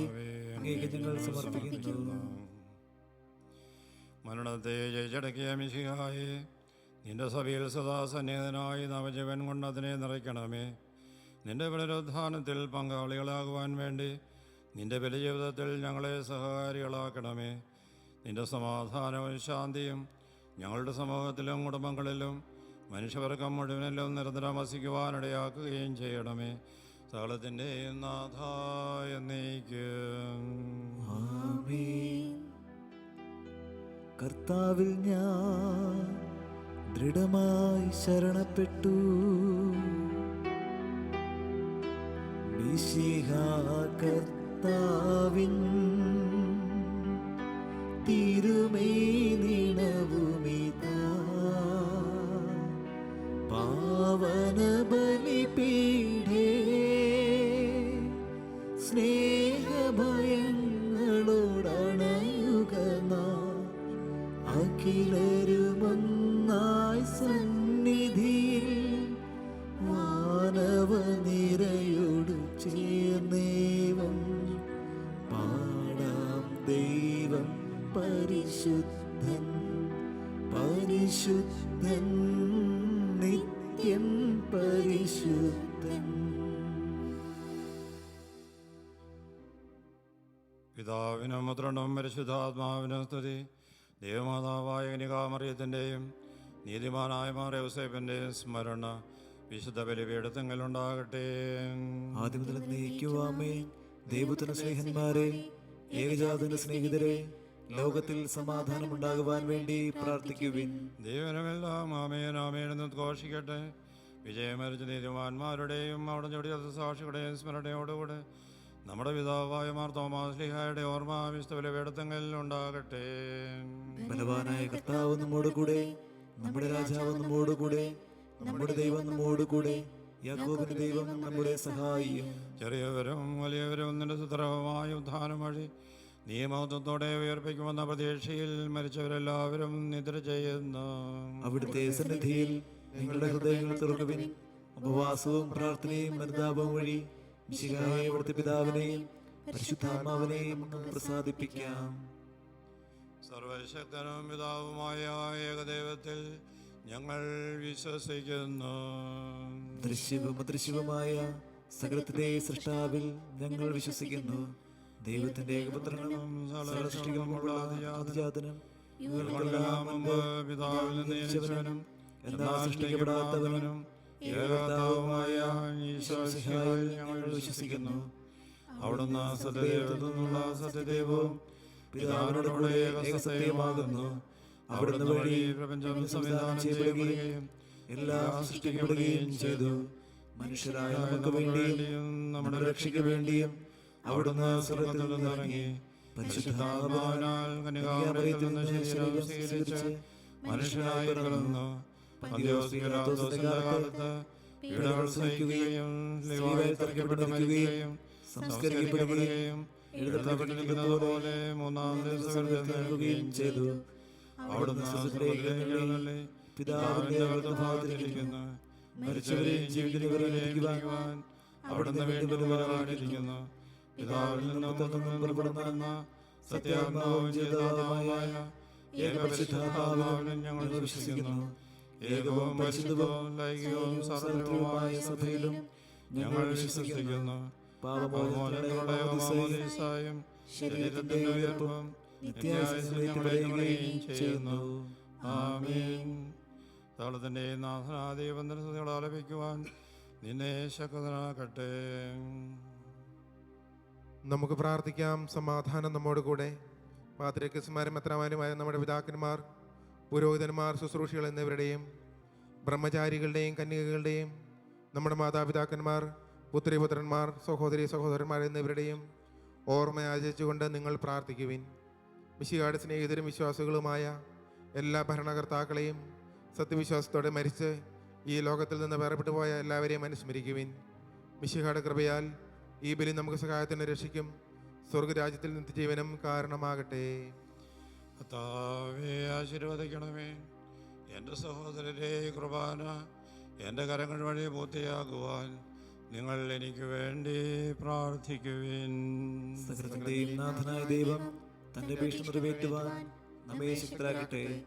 അങ്ങേക്ക് ഞങ്ങൾ സമർപ്പിക്കുന്നു. മരണത്തെ ജയിച്ചടക്കിയ മിശിഹായെ, നിന്റെ സഭയിൽ സദാ സന്നിഹിതനായി നവജീവൻ കൊണ്ട് അതിനെ നിറയ്ക്കണമേ. നിന്റെ പുനരുദ്ധാനത്തിൽ പങ്കാളികളാകുവാൻ വേണ്ടി നിന്റെ ബലിജീവിതത്തിൽ ഞങ്ങളെ സഹകാരികളാക്കണമേ. നിന്റെ സമാധാനവും ശാന്തിയും ഞങ്ങളുടെ സമൂഹത്തിലും കുടുംബങ്ങളിലും മനുഷ്യവർഗം മുഴുവനെല്ലാം നിരന്തരം വസിക്കുവാനിടയാക്കുകയും ചെയ്യണമേ. സകലത്തിൻ്റെയും നാഥ എന്നേക്കും. ആമേൻ. കർത്താവിൽ ഞാൻ ദൃഢമായി ശരണപ്പെട്ടു. മിശിഹാ കർത്താവിൻ തിരുമേനിണവുമിതാ പാവന ബലിപീഠേ സ്നേഹഭയങ്ങളോടണയുക നാം അഖിലരുമൊന്നായി സന്നിധിയിൽ മാനവ നിരയോടു ചേർന്നേവം പാടാം. ദൈവം പരിശുദ്ധൻ പരിശുദ്ധൻ നിത്യം പരിശുദ്ധൻ. പിതാവിനും പുത്രനും പരിശുദ്ധാത്മാവിനും സ്തുതി. ദൈവമാതാവായ കന്യകാമറിയത്തിൻ്റെയും നീതിമാനായ മാർ യോസേഫിൻ്റെയും സ്മരണ വിശുദ്ധ ബലിപീഠത്തിങ്കലുണ്ടാകട്ടെ. ആദ്യം മുതൽ നീക്കുവാമേ. ദൈവത്തിന്റെ സ്നേഹന്മാരെ, ഏകജാതന്റെ സ്നേഹിതരെ, ലോകത്തിൽ സമാധാനം ഉണ്ടാകുവാൻ വേണ്ടി പ്രാർത്ഥിക്കുവിൻ. ദൈവനമെല്ലാം ആമേൻ ആമേൻ എന്ന് ഘോഷിക്കട്ടെ. വിജയമരിച്ച നീതിമാന്മാരുടെയും അവിടെ ചൊടിയ സാക്ഷികളുടെയും സ്മരണയോടുകൂടെ നമ്മുടെ പിതാവായ മാർ തോമാശ്ലീഹായുടെ ഓർമ്മ വിശുദ്ധ ബലിപീഠത്തിങ്കൽ ഉണ്ടാകട്ടെ. ബലവാനായ കർത്താവ് നമ്മോട് കൂടെ, നമ്മുടെ രാജാവ് നമ്മോട് കൂടെ, നമ്മുടെ ദൈവം നമ്മോട് കൂടെ, യാക്കോബിന്റെ ദൈവം നമ്മുടെ സഹായിയും. ചെറിയവരും വലിയവരും നിന്റെ സുതരവുമായ ഉദ്ധാനം വഴി നിയമത്വത്തോടെ ഉയർപ്പിക്കുമെന്ന പ്രതീക്ഷയിൽ മരിച്ചവരെല്ലാവരും നിദ്ര ചെയ്യുന്നു. അവിടുത്തെ സന്നിധിയിൽ നിങ്ങളുടെ ഹൃദയങ്ങൾ തുറക്കുവിൻ. ഉപവാസവും പ്രാർത്ഥനയും അനുതാപവും വഴി മിശിഹായെ അവിടുത്തെ പിതാവിനെയും പരിശുദ്ധാത്മാവിനെയും നമുക്ക് പ്രസാദിപ്പിക്കാം. സർവശക്തനും പിതാവുമായ ഏകദൈവത്തിൽ ഞങ്ങൾ വിശ്വസിക്കുന്നു. ദൃശ്യവും അദൃശ്യവുമായ സകലത്തിന്റെ സൃഷ്ടാവിൽ ഞങ്ങൾ വിശ്വസിക്കുന്നു. ദൈവത്തിന്റെ ഏകപുത്രനും സൃഷ്ടികളുമുള്ള അതിജാതനും ഇവർക്കെല്ലാം മുമ്പ് പിതാവിൽ നിന്ന് ജനിച്ചവനും എന്നാൽ സൃഷ്ടിക്കപ്പെടാത്തവനും ഏകകർത്താവുമായ ഈശോമിശിഹായിൽ ഞങ്ങൾ വിശ്വസിക്കുന്നു. അവിടുന്ന് സത്യദൈവത്തിൽ നിന്നുള്ള സത്യദൈവവും പിതാവിനോട് കൂടെ ഏകസത്യമാകുന്നു. അവിടുന്ന് വഴി പ്രപഞ്ചം സംവിധാനം ചെയ്യപ്പെടുകയും എല്ലാം സൃഷ്ടിക്കപ്പെടുകയും ചെയ്തു. മനുഷ്യരായ നമുക്ക് വേണ്ടിയും നമ്മുടെ രക്ഷയ്ക്ക് വേണ്ടിയും അവിടുന്ന് സ്വർഗ്ഗത്തിൽ നിന്നിറങ്ങി പരിശുദ്ധാത്മാവിനാൽ കന്യകാമറിയത്തിൽ നിന്ന് ശരീരം സ്വീകരിച്ച് മനുഷ്യനായി പിറന്നു. പന്തിയോസ് പീലാത്തോസിന്റെ കാലത്ത് പീഡകൾ സഹിക്കുകയും സ്ലീബയിൽ തറയ്ക്കപ്പെട്ട് മരിക്കുകയും സംസ്കരിക്കപ്പെടുകയും എഴുതപ്പെട്ടിരിക്കുന്നത് പോലെ മൂന്നാം ദിവസം എഴുന്നേൽക്കുകയും ചെയ്തു. അവിടുന്ന് സ്വർഗ്ഗത്തിലേക്ക് എഴുന്നള്ളി പിതാവിന്റെ വലത്തുഭാഗത്തിരിക്കുന്നു. മരിച്ചവരെയും ജീവിക്കുന്നവരെയും ഏൽപ്പിക്കുവാൻ അവിടുന്ന് വീണ്ടും വരാനിരിക്കുന്നു. പിതാവിൽ നിന്നും പുറപ്പെടുന്ന സത്യാത്മാവും ചെയ്തതായ ഏകപരിശുദ്ധാത്മാവിലും ഞങ്ങൾ വിശ്വസിക്കുന്നു. ഏകവും പരിശുദ്ധവും ലൈംഗികവും സാർവത്രികവുമായ സഭയിലും ഞങ്ങൾ വിശ്വസിക്കുന്നു. പാപമോചനങ്ങളുടെ മാമോദീസായും ശരീരത്തിന്റെ ഉയർപ്പും നിത്യായുസ്സും ചെയ്യുന്നു. ആമേൻ. താളത്തിന്റെ നാഥനാദീപന്തരസ്തുതികൾ ആലപിക്കുവാൻ നിന്നെ ശക്തനാക്കട്ടെ. നമുക്ക് പ്രാർത്ഥിക്കാം. സമാധാനം നമ്മോട് കൂടെ. പാത്രികസ്മാരും മെത്രാന്മാരുമായ നമ്മുടെ പിതാക്കന്മാർ, പുരോഹിതന്മാർ, ശുശ്രൂഷികൾ എന്നിവരുടെയും ബ്രഹ്മചാരികളുടെയും കന്യകകളുടെയും നമ്മുടെ മാതാപിതാക്കന്മാർ, പുത്രിപുത്രന്മാർ, സഹോദരി സഹോദരന്മാർ എന്നിവരുടെയും ഓർമ്മ ആചരിച്ചുകൊണ്ട് നിങ്ങൾ പ്രാർത്ഥിക്കുവിൻ. മിശിഹായുടെ സ്നേഹിതരും വിശ്വാസികളുമായ എല്ലാ ഭരണകർത്താക്കളെയും സത്യവിശ്വാസത്തോടെ മരിച്ച് ഈ ലോകത്തിൽ നിന്ന് വേർപെട്ടു പോയ എല്ലാവരെയും അനുസ്മരിക്കുവിൻ. മിശിഹായുടെ കൃപയാൽ ഈ ബലി നമുക്ക് സഹായത്തിന് രക്ഷിക്കും, സ്വർഗരാജ്യത്തിൽ നിത്യജീവനും കാരണമാകട്ടെ. കർത്താവേ, ആശീർവദിക്കണമേ. എൻ്റെ സഹോദരരെ, കുർബാന എൻ്റെ കരങ്ങൾ വഴി പൂർത്തിയാകുവാൻ നിങ്ങൾ എനിക്ക് വേണ്ടി പ്രാർത്ഥിക്കുവിൻ. സകലത്തിന്റെയും നാഥനായ ദൈവം തന്റെ അപേക്ഷ നിറവേറ്റുവാൻ നമ്മെ ശക്തരാക്കട്ടെ.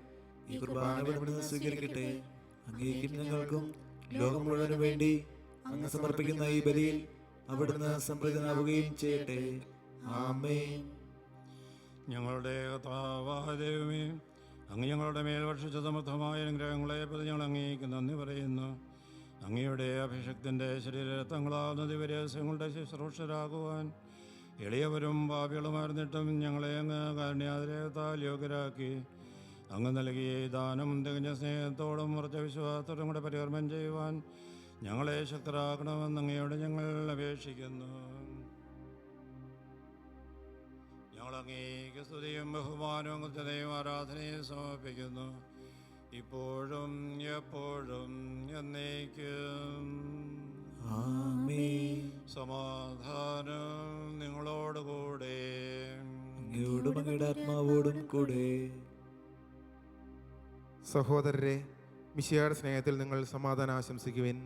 ഈ കുർബാന അവിടുന്ന് സ്വീകരിക്കട്ടെ. അങ്ങേക്കും ഞങ്ങൾക്കും ലോകം മുഴുവനും വേണ്ടി അങ്ങ് സമർപ്പിക്കുന്ന ഈ ബലിയിൽ അവിടുന്ന് സംപ്രീതനാവുകയും ചെയ്യട്ടെ. ആമേൻ. ഞങ്ങളുടെ കർത്താവായ ദൈവമേ, അങ്ങ് ഞങ്ങളുടെ മേൽ വർഷിച്ച സമർത്ഥമായ അനുഗ്രഹങ്ങളെ പ്രതി ഞങ്ങൾ അങ്ങേക്ക് നന്ദി പറയുന്നു. അങ്ങയുടെ അഭിഷക്തിൻ്റെ ശരീരരത്നങ്ങളാവുന്ന ദിവരഹസ്യങ്ങളുടെ ശുശ്രൂഷരാകുവാൻ എളിയവരും പാപികളുമായിരുന്നിട്ടും ഞങ്ങളെ അങ്ങ് കാരുണ്യാതിരേകത്താൽ യോഗ്യരാക്കി. അങ്ങ് നൽകിയ ഈ ദാനം തികഞ്ഞ സ്നേഹത്തോടും ഉറച്ച വിശ്വാസത്തോടും കൂടെ പരികർമ്മം ചെയ്യുവാൻ ഞങ്ങളെ ശക്തരാക്കണമെന്ന് അങ്ങയോട് ഞങ്ങൾ അപേക്ഷിക്കുന്നു. ഞങ്ങൾ അങ്ങേക്ക് സ്തുതിയും ബഹുമാനവും കൃത്യതയും ആരാധനയും സമർപ്പിക്കുന്നു, ഇപ്പോഴും എപ്പോഴും എന്നേക്കും. ആമേൻ. സമാധാനം നിങ്ങളോടുകൂടെ. അങ്ങയോടും അങ്ങയുടെ ആത്മാവോടും കൂടെ. സഹോദരരെ, മിശിഹായുടെ സ്നേഹത്തിൽ നിങ്ങൾ സമാധാനം ആശംസിക്കുവിൻ.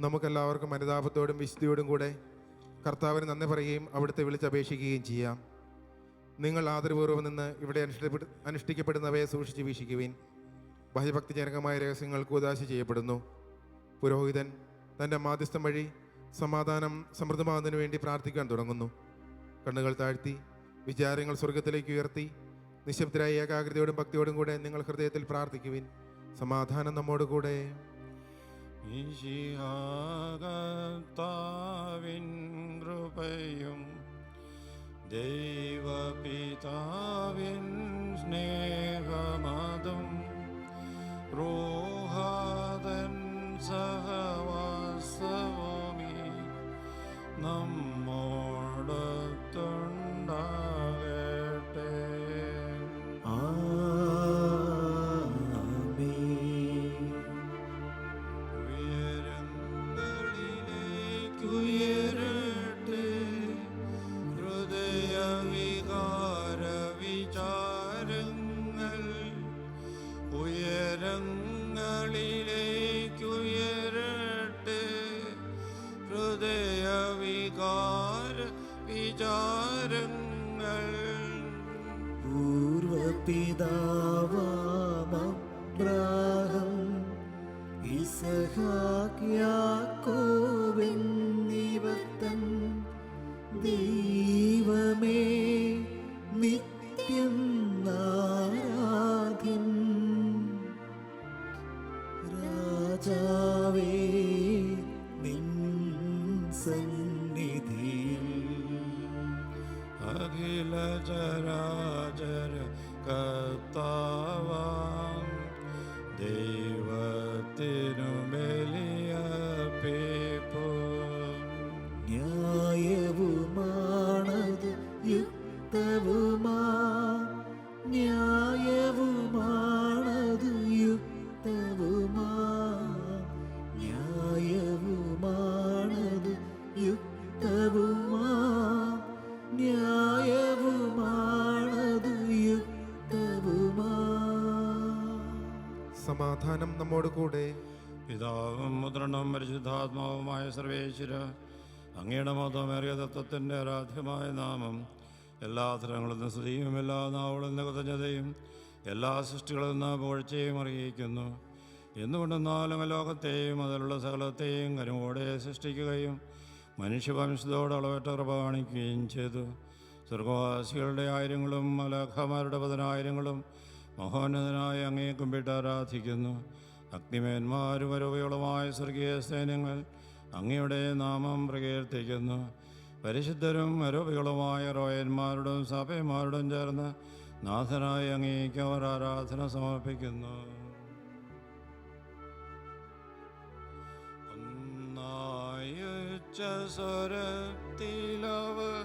നമുക്കെല്ലാവർക്കും അനുതാപത്തോടും വിശുദ്ധിയോടും കൂടെ കർത്താവിന് നന്ദി പറയുകയും അവിടുത്തെ വിളിച്ചപേക്ഷിക്കുകയും ചെയ്യാം. നിങ്ങൾ ആദരപൂർവ്വം നിന്ന് ഇവിടെ അനുഷ്ഠിക്കപ്പെടുന്നവയെ സൂക്ഷിച്ച് വീക്ഷിക്കുവിൻ. ഭയഭക്തിജനകമായ രഹസ്യങ്ങൾ കൂദാശ ചെയ്യപ്പെടുന്നു. പുരോഹിതൻ തൻ്റെ മാധ്യസ്ഥം വഴി സമാധാനം സമൃദ്ധമാകുന്നതിന് വേണ്ടി പ്രാർത്ഥിക്കാൻ തുടങ്ങുന്നു. കണ്ണുകൾ താഴ്ത്തി വിചാരങ്ങൾ സ്വർഗത്തിലേക്ക് ഉയർത്തി നിശബ്ദരായ ഏകാഗ്രതയോടും ഭക്തിയോടും കൂടെ നിങ്ങൾ ഹൃദയത്തിൽ പ്രാർത്ഥിക്കുവിൻ. സമാധാനം നമ്മോട് കൂടെ. ഈശിഹാകർത്താവിൻ കൃപയും ദൈവപിതാവിൻ സ്നേഹമതും റൂഹാദൻ സഹവാസവുമീ നമ്മോടൊത്തുണ്ടാകട്ടെ. ഉയരട്ടെ ഹൃദയവികാര വിചാരങ്ങൾ, ഉയരങ്ങളിലേക്കുയരട്ടെ ഹൃദയവികാര വിചാരങ്ങൾ. പൂർവപിതാവാമബ്രാഹം ഇസഹാക്ക് യാക്കോബ് എന്നിവർ തൻ ദൈവമേ നിത്യം ആരാധ്യൻ. രാജാവേ നിൻ സന്നിധിയിൽ അഖില ചരാചര കർത്താവാം ദൈവത്തിനു ബലിയർപ്പിപ്പൂ. ന്യായവുമാണത് യുക്തവുമാ, ന്യായവുമാണത് യുക്തവുമാ, ന്യായവുമാണത് യുക്തവുമാ, ന്യായവുമാണത് യുക്തവുമാ. സമാധാനം നമ്മോട് കൂടെ. പിതാവും മുദ്രണവും പരിശുദ്ധാത്മാവുമായ സർവേശ്വര, അങ്ങയുടെ മതമേറിയ തത്വത്തിൻ്റെ ആരാധ്യമായ നാമം എല്ലാ തരങ്ങളിൽ നിന്ന് സ്തുതിയും എല്ലാ നാവുകളിൽ നിന്ന് കൃതജ്ഞതയും എല്ലാ സൃഷ്ടികളിൽ നിന്ന് പുകഴ്ചയും അറിയിക്കുന്നു. എന്തുകൊണ്ടെന്നാലും ലോകത്തെയും അതിലുള്ള സകലത്തെയും കരുവോടെ സൃഷ്ടിക്കുകയും മനുഷ്യവംശത്തോട് അളവറ്റ കൃപ കാണിക്കുകയും ചെയ്തു. സ്വർഗവാസികളുടെ ആയിരങ്ങളും മലാഖമാരുടെ 10,000ങ്ങളും മഹോന്നതനായ അങ്ങയെ കുമ്പിട്ട് ആരാധിക്കുന്നു. അഗ്നിമേന്മാരും അരൂപികളുമായ സ്വർഗീയ സൈന്യങ്ങൾ അങ്ങയുടെ നാമം പ്രകീർത്തിക്കുന്നു. പരിശുദ്ധരും അരൂപികളുമായ റോയന്മാരോടും സഭയന്മാരോടും ചേർന്ന് നാഥനായ അങ്ങേക്ക് അവർ ആരാധന സമർപ്പിക്കുന്നു. ഒന്നായുച്ച സ്വരത്തിലവർ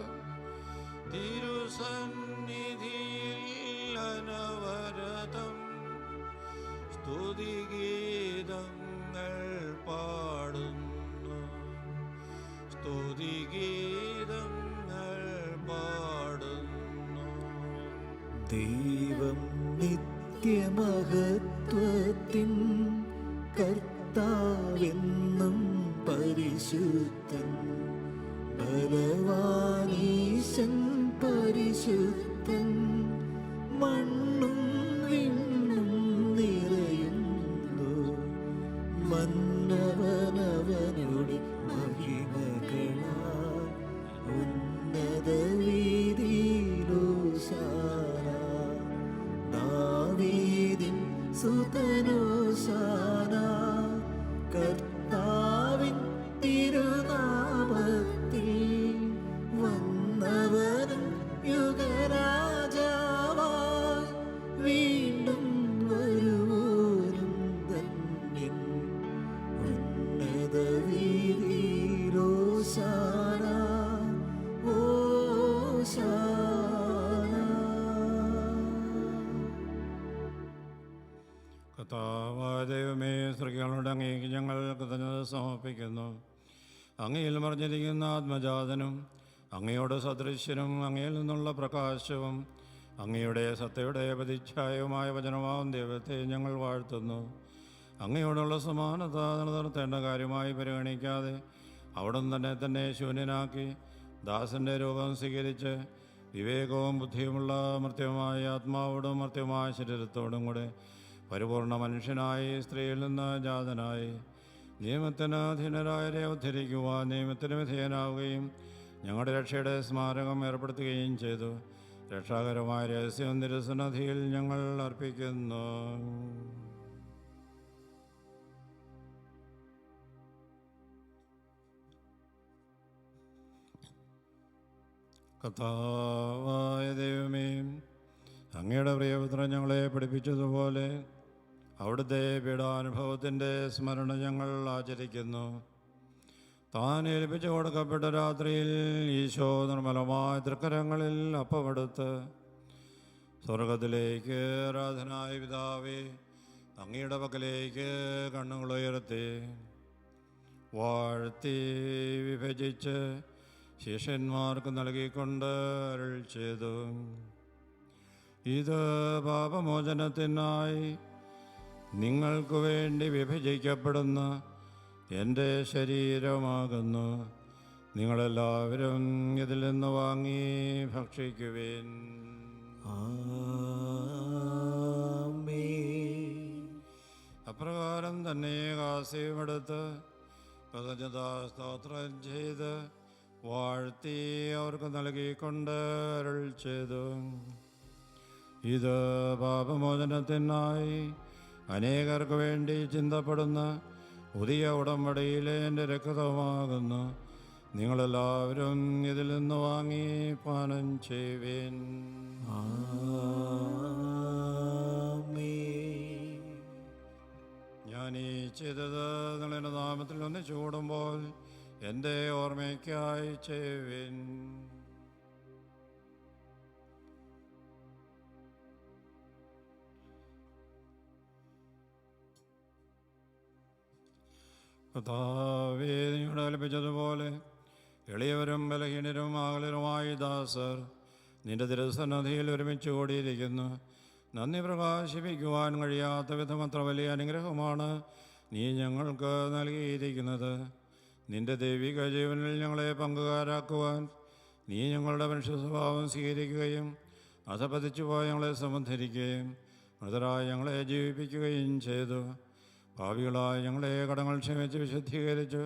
തിരുസന്നിധിയിൽ അനവരതം സ്തുതിഗീതങ്ങൾ പാടുന്നു, സ്തുതിഗീതങ്ങൾ പാടുന്നു. ദൈവം നിത്യമഹത്വത്തിൻ കർത്താവെന്നും പരിശുദ്ധൻ, ബലവാനീശൻ പരിശുദ്ധൻ, മണ്ണും വിണ്ണും നിറയുന്നു, മന്നവനവനുടെ മഹിമകളാൽ ഉന്നത വീതിയിലോശാന. സുതനോശാന കർത്താവിൻ തിരുനാമത്തിൽ വന്നവനും യുഗരാജാവായി വീണ്ടും വരുവോരും ധന്യൻ ഉന്നത വീതിയിലോശാന കർത്താവായ ദൈവമേ, സ്ത്രീകളുടെ അങ്ങേക്ക് ഞങ്ങൾ കൃതജ്ഞത സമർപ്പിക്കുന്നു. അങ്ങയിൽ മറിഞ്ഞിരിക്കുന്ന ആത്മജാതനും അങ്ങയുടെ സദൃശ്യനും അങ്ങയിൽ നിന്നുള്ള പ്രകാശവും അങ്ങയുടെ സത്യയുടെ പ്രതിച്ഛായവുമായ വചനമാവും ദൈവത്തെ ഞങ്ങൾ വാഴ്ത്തുന്നു. അങ്ങയോടുള്ള സമാനത നിലനിർത്തേണ്ട കാര്യമായി പരിഗണിക്കാതെ അവിടുന്ന് തന്നെ ശൂന്യനാക്കി ദാസന്റെ രൂപം സ്വീകരിച്ച് വിവേകവും ബുദ്ധിയുമുള്ള മർത്യമായ ആത്മാവോടും മർത്യമായ ശരീരത്തോടും കൂടെ പരിപൂർണ മനുഷ്യനായി സ്ത്രീയിൽ നിന്ന് ജാതനായി നിയമത്തിന് അധീനരായവരെ ഉദ്ധരിക്കുവാൻ നിയമത്തിന് വിധേയനാവുകയും ഞങ്ങളുടെ രക്ഷയുടെ സ്മാരകം ഏർപ്പെടുത്തുകയും ചെയ്തു. രക്ഷാകരമായ രഹസ്യം തിരുസന്നിധിയിൽ ഞങ്ങൾ അർപ്പിക്കുന്നു. കർത്താവായ ദൈവമേ, അങ്ങയുടെ പ്രിയപുത്രൻ ഞങ്ങളെ പഠിപ്പിച്ചതുപോലെ അവിടുത്തെ പീഡാനുഭവത്തിൻ്റെ സ്മരണ ഞങ്ങൾ ആചരിക്കുന്നു. താൻ ഏൽപ്പിച്ചു കൊടുക്കപ്പെട്ട രാത്രിയിൽ ഈശോ നിർമ്മലമായ തൃക്കരങ്ങളിൽ അപ്പമെടുത്ത് സ്വർഗത്തിലേക്ക് ആരാധനായ പിതാവേ, അങ്ങയുടെ പക്കലേക്ക് കണ്ണുകളുയർത്തി വാഴ്ത്തി വിഭജിച്ച് ശിഷ്യന്മാർക്ക് നൽകിക്കൊണ്ട് അരുൾ ചെയ്തു: ഇത് പാപമോചനത്തിനായി നിങ്ങൾക്ക് വേണ്ടി വിഭജിക്കപ്പെടുന്ന എൻ്റെ ശരീരമാകുന്നു. നിങ്ങളെല്ലാവരും ഇതിൽ നിന്ന് വാങ്ങി ഭക്ഷിക്കുവിൻ. അപ്രകാരം തന്നെ കാസ്യമെടുത്ത് കൃതജ്ഞതാസ്തോത്രം ചെയ്ത് വാഴ്ത്തി അവർക്ക് നൽകിക്കൊണ്ട് അരുൾ ചെയ്തു: ഇത് പാപമോചനത്തിനായി അനേകർക്ക് വേണ്ടി ചിന്തപ്പെടുന്ന പുതിയ ഉടമ്പടിയിലെ എൻ്റെ രക്തമാകുന്നു. നിങ്ങളെല്ലാവരും ഇതിൽ നിന്ന് വാങ്ങി പാനം ചെയ്യുവിൻ. ഞാൻ ഈ ചെയ്തത് നിങ്ങളുടെ നാമത്തിൽ ഒന്നിച്ചു കൂടുമ്പോൾ എൻ്റെ ഓർമ്മയ്ക്കായി ചെയ്യുവിൻ. കർത്താവേ, നിങ്ങളുടെ കൽപ്പിച്ചതുപോലെ എളിയവരും ബലഹീനരും ആകലരുമായി ദാസർ നിന്റെ തിരുസന്നിധിയിൽ ഒരുമിച്ച് കൂടിയിരിക്കുന്നു. നന്ദി പ്രകാശിപ്പിക്കുവാൻ കഴിയാത്ത വിധം അത്ര വലിയ അനുഗ്രഹമാണ് നീ ഞങ്ങൾക്ക് നൽകിയിരിക്കുന്നത്. നിന്റെ ദൈവിക ജീവനിൽ ഞങ്ങളെ പങ്കുകാരാക്കുവാൻ നീ ഞങ്ങളുടെ മനുഷ്യ സ്വഭാവം സ്വീകരിക്കുകയും അധപതിച്ചു പോയ ഞങ്ങളെ സംബന്ധിക്കുകയും മൃതരായ ഞങ്ങളെ ജീവിപ്പിക്കുകയും ചെയ്തു. പാപികളായ ഞങ്ങളെ കടങ്ങൾ ക്ഷമിച്ച് വിശുദ്ധീകരിച്ച്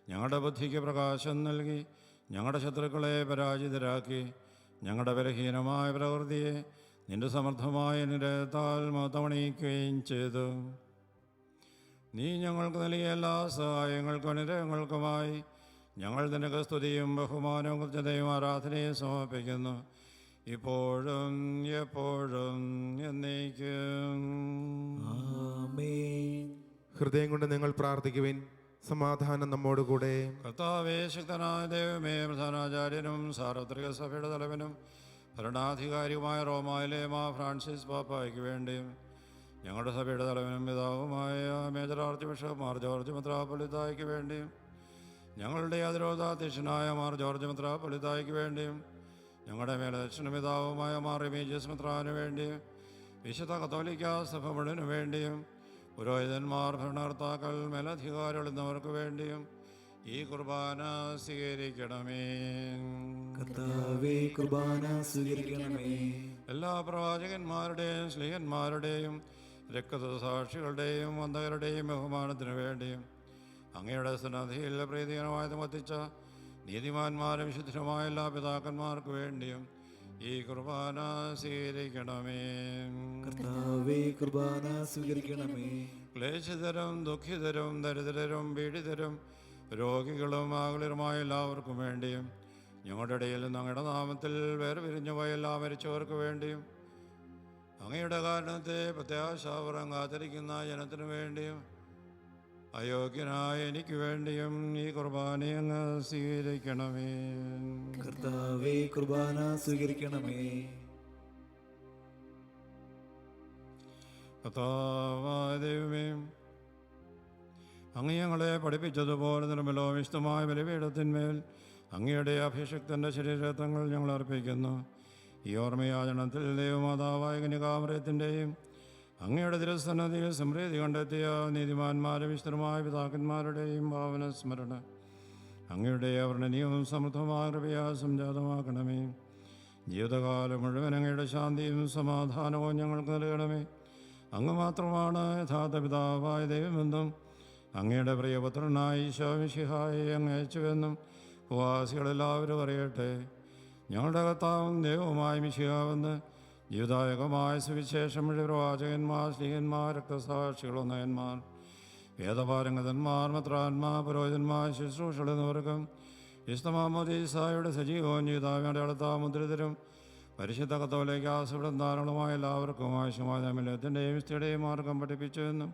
ഞങ്ങളുടെ ബുദ്ധിക്ക് പ്രകാശം നൽകി ഞങ്ങളുടെ ശത്രുക്കളെ പരാജിതരാക്കി ഞങ്ങളുടെ ബലഹീനമായ പ്രകൃതിയെ നിന്റെ സമർത്ഥമായ അനുഗ്രഹത്താൽ മഹത്വമണിയിക്കുകയും ചെയ്തു. നീ ഞങ്ങൾക്ക് നൽകിയ എല്ലാ സഹായങ്ങൾക്കും അനുഗ്രഹങ്ങൾക്കുമായി ഞങ്ങൾ നിനക്ക് സ്തുതിയും ബഹുമാനവും കൃത്യതയും ആരാധനയും സമർപ്പിക്കുന്നു, ഇപ്പോഴും എപ്പോഴും എന്നേക്കും. ഹൃദയം കൊണ്ട് നിങ്ങൾ പ്രാർത്ഥിക്കുവിൻ. സമാധാനം നമ്മോടുകൂടെ. കർത്താവേ, ശക്തനായ ദൈവമേ, പ്രധാനാചാര്യനും സാർവത്രിക സഭയുടെ തലവനും ഭരണാധികാരിയുമായ റോമായിലെ ഫ്രാൻസിസ് പാപ്പായ്ക്ക് വേണ്ടിയും ഞങ്ങളുടെ സഭയുടെ തലവനും പിതാവുമായ major archbishop Mar George മെത്രാപ്പൊലീത്തായ്ക്ക് വേണ്ടിയും ഞങ്ങളുടെ അതിരോധാധ്യക്ഷനായ മാർ ജോർജ് മെത്രാപ്പൊലീത്തായ്ക്ക് വേണ്ടിയും ഞങ്ങളുടെ മേലധ്യക്ഷന പിതാവുമായ മാർ റിമീജിയസ് മെത്രാന് വേണ്ടിയും വിശുദ്ധ കത്തോലിക്ക സഭ മുഴുവനു വേണ്ടിയും പുരോഹിതന്മാർ, ഭരണകർത്താക്കൾ, മേലധികാരികൾ എന്നിവർക്ക് വേണ്ടിയും ഈ കുർബാന സ്വീകരിക്കണമേ. കർത്താവേ, കുർബാന സ്വീകരിക്കണമേ. എല്ലാ പ്രവാചകന്മാരുടെയും സ്ലീഹന്മാരുടെയും രക്തസാക്ഷികളുടെയും വന്ദകരുടെയും ബഹുമാനത്തിനു വേണ്ടിയും അങ്ങയുടെ സന്നദ്ധിയിൽ പ്രീതികരമായത് മത്തിച്ച നീതിമാന്മാരും വിശുദ്ധരുമായ എല്ലാ പിതാക്കന്മാർക്ക് വേണ്ടിയും ഈ കുർബാന സ്വീകരിക്കണമേ. കർത്താവേ, കുർബാന സ്വീകരിക്കണമേ. ക്ലേശിതരും ദുഃഖിതരും ദരിദ്രരും പീഡിതരും രോഗികളും ആകുലരുമായ എല്ലാവർക്കും വേണ്ടിയും ഞങ്ങളുടെ ഇടയിൽ അങ്ങയുടെ നാമത്തിൽ വേർപിരിഞ്ഞു പോയ എല്ലാ മരിച്ചവർക്ക് വേണ്ടിയും അങ്ങയുടെ കാരണത്തെ പ്രത്യാശാപുറം കാത്തിരിക്കുന്ന ജനത്തിനു വേണ്ടിയും അയോഗ്യനായ എനിക്ക് വേണ്ടിയും ഈ കുർബാന അങ്ങ് സ്വീകരിക്കണമേ. കർത്താവേ, കുർബാന സ്വീകരിക്കണമേ. കർത്താവായ ദൈവമേ, അങ്ങ് ഞങ്ങളെ പഠിപ്പിച്ചതുപോലെ നിർമ്മലവും വിശുദ്ധമായ ബലിപീഠത്തിന്മേൽ അങ്ങയുടെ അഭിഷിക്തൻ്റെ ശരീരത്വങ്ങൾ ഞങ്ങൾ അർപ്പിക്കുന്നു. ഈ ഓർമ്മയാചരണത്തിൽ ദൈവമാതാവായ കന്യകാമറിയത്തിൻ്റെയും അങ്ങയുടെ തിരുസന്നതിയിൽ സമൃദ്ധി കണ്ടെത്തിയ നീതിമാന്മാരും വിശുദ്ധമായ പിതാക്കന്മാരുടെയും ഭാവന സ്മരണ അങ്ങയുടെ അവർണ്ണനീയവും സമൃദ്ധമായ കൃപയാൽ സംജാതമാക്കണമേ. ജീവിതകാലം മുഴുവൻ അങ്ങയുടെ ശാന്തിയും സമാധാനവും ഞങ്ങൾക്ക് നൽകണമേ. അങ്ങ് മാത്രമാണ് യഥാർത്ഥ പിതാവായ ദൈവമെന്നും അങ്ങയുടെ പ്രിയപുത്രനായ ഈശോ മിശിഹായെ അങ്ങ് അയച്ചുവെന്നും ഉപവാസികളെല്ലാവരും അറിയട്ടെ. ഞങ്ങളുടെ കർത്താവും ദൈവവുമായ മിശിഹാവെന്ന് ജീവിതായകമായ സുവിശേഷം വഴി പ്രവാചകന്മാർ, ശ്ലീഹന്മാർ, രക്തസാക്ഷികൾ, നയന്മാർ, വേദപാരംഗതന്മാർ, മെത്രാന്മാർ, പുരോഹിതന്മാർ, ശുശ്രൂഷകൾ എന്നിവർക്കും വിശുദ്ധമാമോദീസായുടെ സജീവവും ജീവിതാവിയുടെ അടുത്ത മുദ്രിതരും പരിശുദ്ധ കത്തോലിക്ക ആസപ്പെടുന്നാളുമായ എല്ലാവർക്കും ആവശ്യമായ അമിലത്തിൻ്റെയും സ്ഥിരയും മാർഗം പഠിപ്പിച്ചുവെന്നും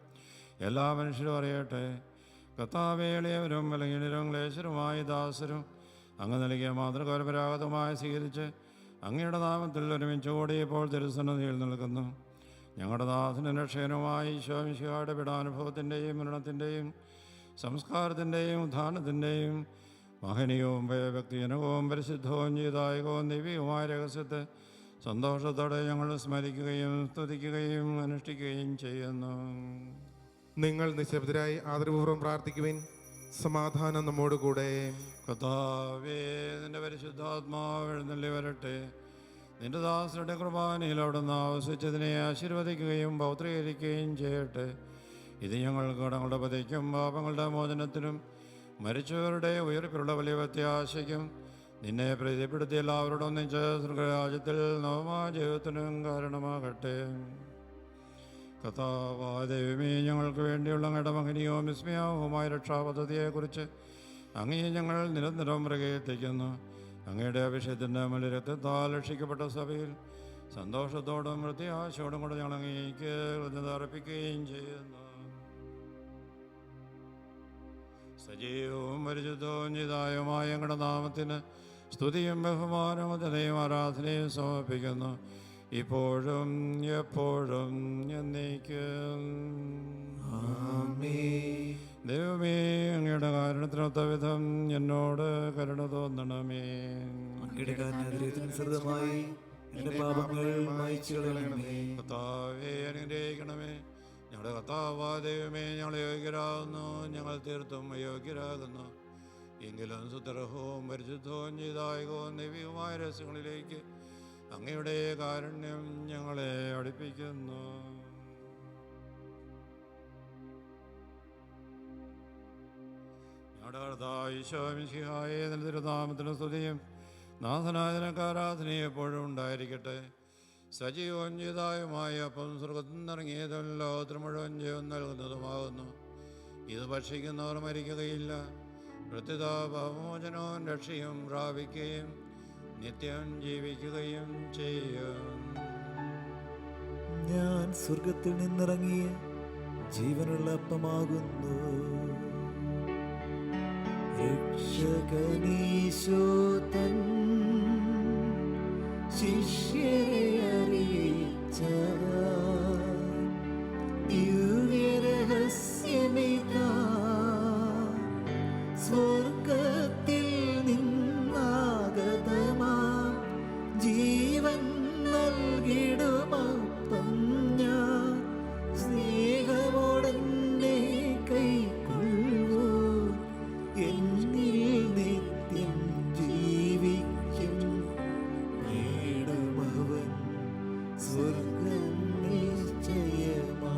എല്ലാ മനുഷ്യരും അറിയട്ടെ. കർത്താവേ, എളിയവരും ബലഹീനരും ക്ലേശരുമായ ദാസരും അങ്ങ് നൽകിയ മാതൃകാപരാഗതമായി സ്വീകരിച്ച് അങ്ങയുടെ നാമത്തിൽ ഒരുമിച്ച് കൂടി ഇപ്പോൾ തിരുസന്നിധിയിൽ നിൽക്കുന്നു. ഞങ്ങളുടെ നാഥനും രക്ഷകനുമായ ഈശോ മിശിഹായുടെ പീഡാനുഭവത്തിൻ്റെയും മരണത്തിൻ്റെയും സംസ്കാരത്തിൻ്റെയും ഉത്ഥാനത്തിൻ്റെയും മഹനീയവും ഭയഭക്തിജനകവും പരിശുദ്ധവും ജീതായകവും ദൈവികവുമായ രഹസ്യത്തെ സന്തോഷത്തോടെ ഞങ്ങൾ സ്മരിക്കുകയും സ്തുതിക്കുകയും അനുഷ്ഠിക്കുകയും ചെയ്യുന്നു. നിങ്ങൾ നിശബ്ദരായി ആദരപൂർവ്വം പ്രാർത്ഥിക്കുവിൻ. സമാധാനം നമ്മോട് കൂടെ. കർത്താവേ, നിന്റെ പരിശുദ്ധാത്മാവ് എഴുന്നള്ളി വരട്ടെ. നിന്റെ ദാസരുടെ കുർബാനയിൽ അവിടുന്ന് ആവശ്യിച്ചതിനെ ആശീർവദിക്കുകയും പൗത്രീകരിക്കുകയും ചെയ്യട്ടെ. ഇത് ഞങ്ങൾക്ക് കടങ്ങളുടെ പതിക്കും പാപങ്ങളുടെ മോചനത്തിനും മരിച്ചവരുടെ ഉയർപ്പിലുള്ള വലിയ പ്രത്യാശയ്ക്കും നിന്നെ പ്രീതിപ്പെടുത്തി എല്ലാവരോടും ഒന്നിച്ച് സ്വർഗരാജ്യത്തിൽ നവമായ ജീവിതത്തിനും കാരണമാകട്ടെ. കർത്താവായ ദൈവമേ, ഞങ്ങൾക്ക് വേണ്ടിയുള്ള അങ്ങയുടെ മഹനീയവും വിസ്മയാവുമായ രക്ഷാപദ്ധതിയെക്കുറിച്ച് അങ്ങേ ഞങ്ങൾ നിരന്തരം പ്രകീർത്തിക്കുന്നു. അങ്ങയുടെ അഭിഷേകത്തിൻ്റെ മലി രക്തത്താൽ രക്ഷിക്കപ്പെട്ട സഭയിൽ സന്തോഷത്തോടും പ്രത്യാശയോടും കൂടെ ഞങ്ങൾ അങ്ങേക്ക് കൃതജ്ഞത അർപ്പിക്കുകയും ചെയ്യുന്നു. സജീവവും പരിശുദ്ധവും ജിതായുമായ ഞങ്ങളുടെ നാമത്തിന് സ്തുതിയും ബഹുമാനവും തനയും ആരാധനയും സമർപ്പിക്കുന്നു, ഇപ്പോഴും എപ്പോഴും എന്നേക്കും. ആമേൻ. ദൈവമേ, അങ്ങയുടെ കാരണത്തിനൊത്ത വിധം എന്നോട് കരുണ തോന്നണമേ. അങ്ങയുടെ കാരണത്തിനനുസൃതമായി എന്റെ പാപങ്ങൾ മായ്ച്ചു കളയണമേ. കർത്താവേ, അനുഗ്രഹിക്കണമേ. ഞങ്ങളുടെ കർത്താവായ ദൈവമേ, ഞങ്ങൾ യോഗ്യരാകുന്നു, ഞങ്ങൾ തീർത്തും അയോഗ്യരാകുന്നു. എങ്കിലും സുതർഹവും പരിശുദ്ധവും ജീതായകവും ദൈവികവുമായ രഹസ്യങ്ങളിലേക്ക് അങ്ങയുടെ കാരുണ്യം ഞങ്ങളെ അടുപ്പിക്കുന്നു. ഞങ്ങളുടെ കർത്താവായ ഈശോ മിശിഹായെ നിന്റെ തിരുനാമത്തിന് സ്തുതിയും നാഥനായ നിനക്ക് ആരാധനയും എപ്പോഴും ഉണ്ടായിരിക്കട്ടെ. സജീവവും ജീതായുമായ അപ്പം സ്വർഗത്തിൽ നിന്നിറങ്ങിയതും ലോകത്തിന് മുഴുവൻ ജീവൻ നൽകുന്നതുമാകുന്നു. ഇത് ഭക്ഷിക്കുന്നവർ മരിക്കുകയില്ല, പ്രത്യുത പാപമോചനവും രക്ഷയും പ്രാപിക്കുകയും നിത്യം ജീവിക്കുകയും ചെയ്യും. ഞാൻ സ്വർഗത്തിൽ നിന്നിറങ്ങിയ ജീവനുള്ള അപ്പമാകുന്നു. രക്ഷകനീശോ തൻ ശിഷ്യരെ അറിയിച്ച ദിവ്യരഹസ്യമിതാ, സ്വർഗത്തിൽ നിന്നാഗതമാ ജീവൻ നൽകിടുമപ്പം ഞാൻ സ്നേഹമോടെന്നെ കൈക്കൊള്ളൂ. എന്നിൽ നിത്യം ജീവിക്കും, നേടുമവൻ സ്വർഗം നിശ്ചയമാ.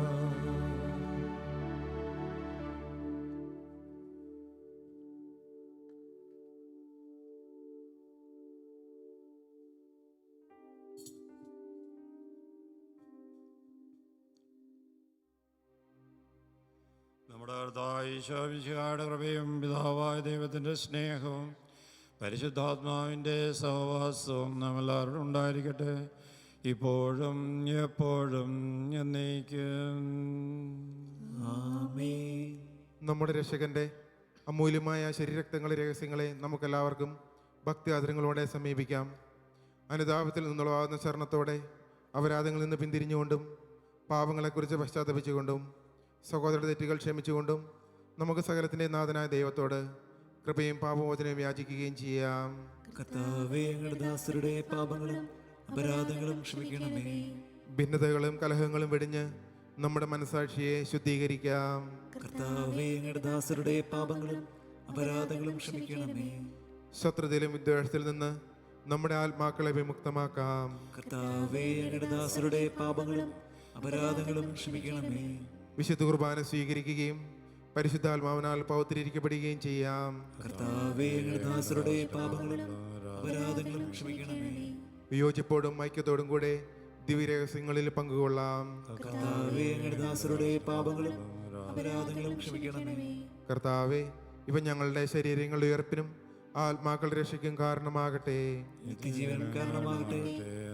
ഈശോമിശിഹായുടെ കൃപയും പിതാവായ ദൈവത്തിൻ്റെ സ്നേഹവും പരിശുദ്ധാത്മാവിൻ്റെ സഹവാസവും നാം എല്ലാവരും ഉണ്ടായിരിക്കട്ടെ, ഇപ്പോഴും എപ്പോഴും എന്നേക്കും. ആമേൻ. നമ്മുടെ രക്ഷകന്റെ അമൂല്യമായ ശരീരരക്തങ്ങളെ രഹസ്യങ്ങളെ നമുക്കെല്ലാവർക്കും ഭക്തി ആദരങ്ങളോടെ സമീപിക്കാം. അനുതാപത്തിൽ നിന്നുള്ളവാകുന്ന ശരണത്തോടെ അപരാധങ്ങളിൽ നിന്ന് പിന്തിരിഞ്ഞുകൊണ്ടും പാപങ്ങളെക്കുറിച്ച് പശ്ചാത്തപിച്ചുകൊണ്ടും സഹോദരരുടെ തെറ്റുകൾ ക്ഷമിച്ചുകൊണ്ടും നമുക്ക് സകലത്തിൻ്റെ നാഥനായ ദൈവത്തോട് കൃപയും പാപമോചനവും യാചിക്കുകയും ചെയ്യാം. കർത്താവേ, ഞങ്ങളുടെ ദാസരുടെ പാപങ്ങളും അപരാധങ്ങളും ക്ഷമിക്കണമേ. ഭിന്നതകളും കലഹങ്ങളും വെടിഞ്ഞ് നമ്മുടെ മനസാക്ഷിയെ ശുദ്ധീകരിക്കാം. കർത്താവേ, ഞങ്ങളുടെ ദാസരുടെ പാപങ്ങളും അപരാധങ്ങളും ക്ഷമിക്കണമേ. ശത്രുതയിലും വിദ്വേഷത്തിൽ നിന്ന് നമ്മുടെ ആത്മാക്കളെ വിമുക്തമാക്കാം. കർത്താവേ, ഞങ്ങളുടെ ദാസരുടെ പാപങ്ങളും അപരാധങ്ങളും ക്ഷമിക്കണമേ. വിശുദ്ധ കുർബാന സ്വീകരിക്കുകയും പരിശുദ്ധാത്മാവിനാൽ പൗത്രീകരിക്കപ്പെടുകയും ചെയ്യാം. കർത്താവേ, ഞങ്ങളുടെ ദാസരുടെ പാപങ്ങളും അപരാധങ്ങളും ക്ഷമിക്കണമേ. വിയോജിപ്പോടും ഐക്യത്തോടും കൂടെ ദിവ്യരഹസ്യങ്ങളിൽ പങ്കുകൊള്ളാം. കർത്താവേ, ഞങ്ങളുടെ ദാസരുടെ പാപങ്ങളും അപരാധങ്ങളും ക്ഷമിക്കണമേ. കർത്താവെ, ഇവ ഞങ്ങളുടെ ശരീരങ്ങളുടെ ഉയർപ്പിനും ആത്മാക്കളുടെ രക്ഷയ്ക്കും കാരണമാകട്ടെ. നിത്യജീവൻ കാരണമാകട്ടെ.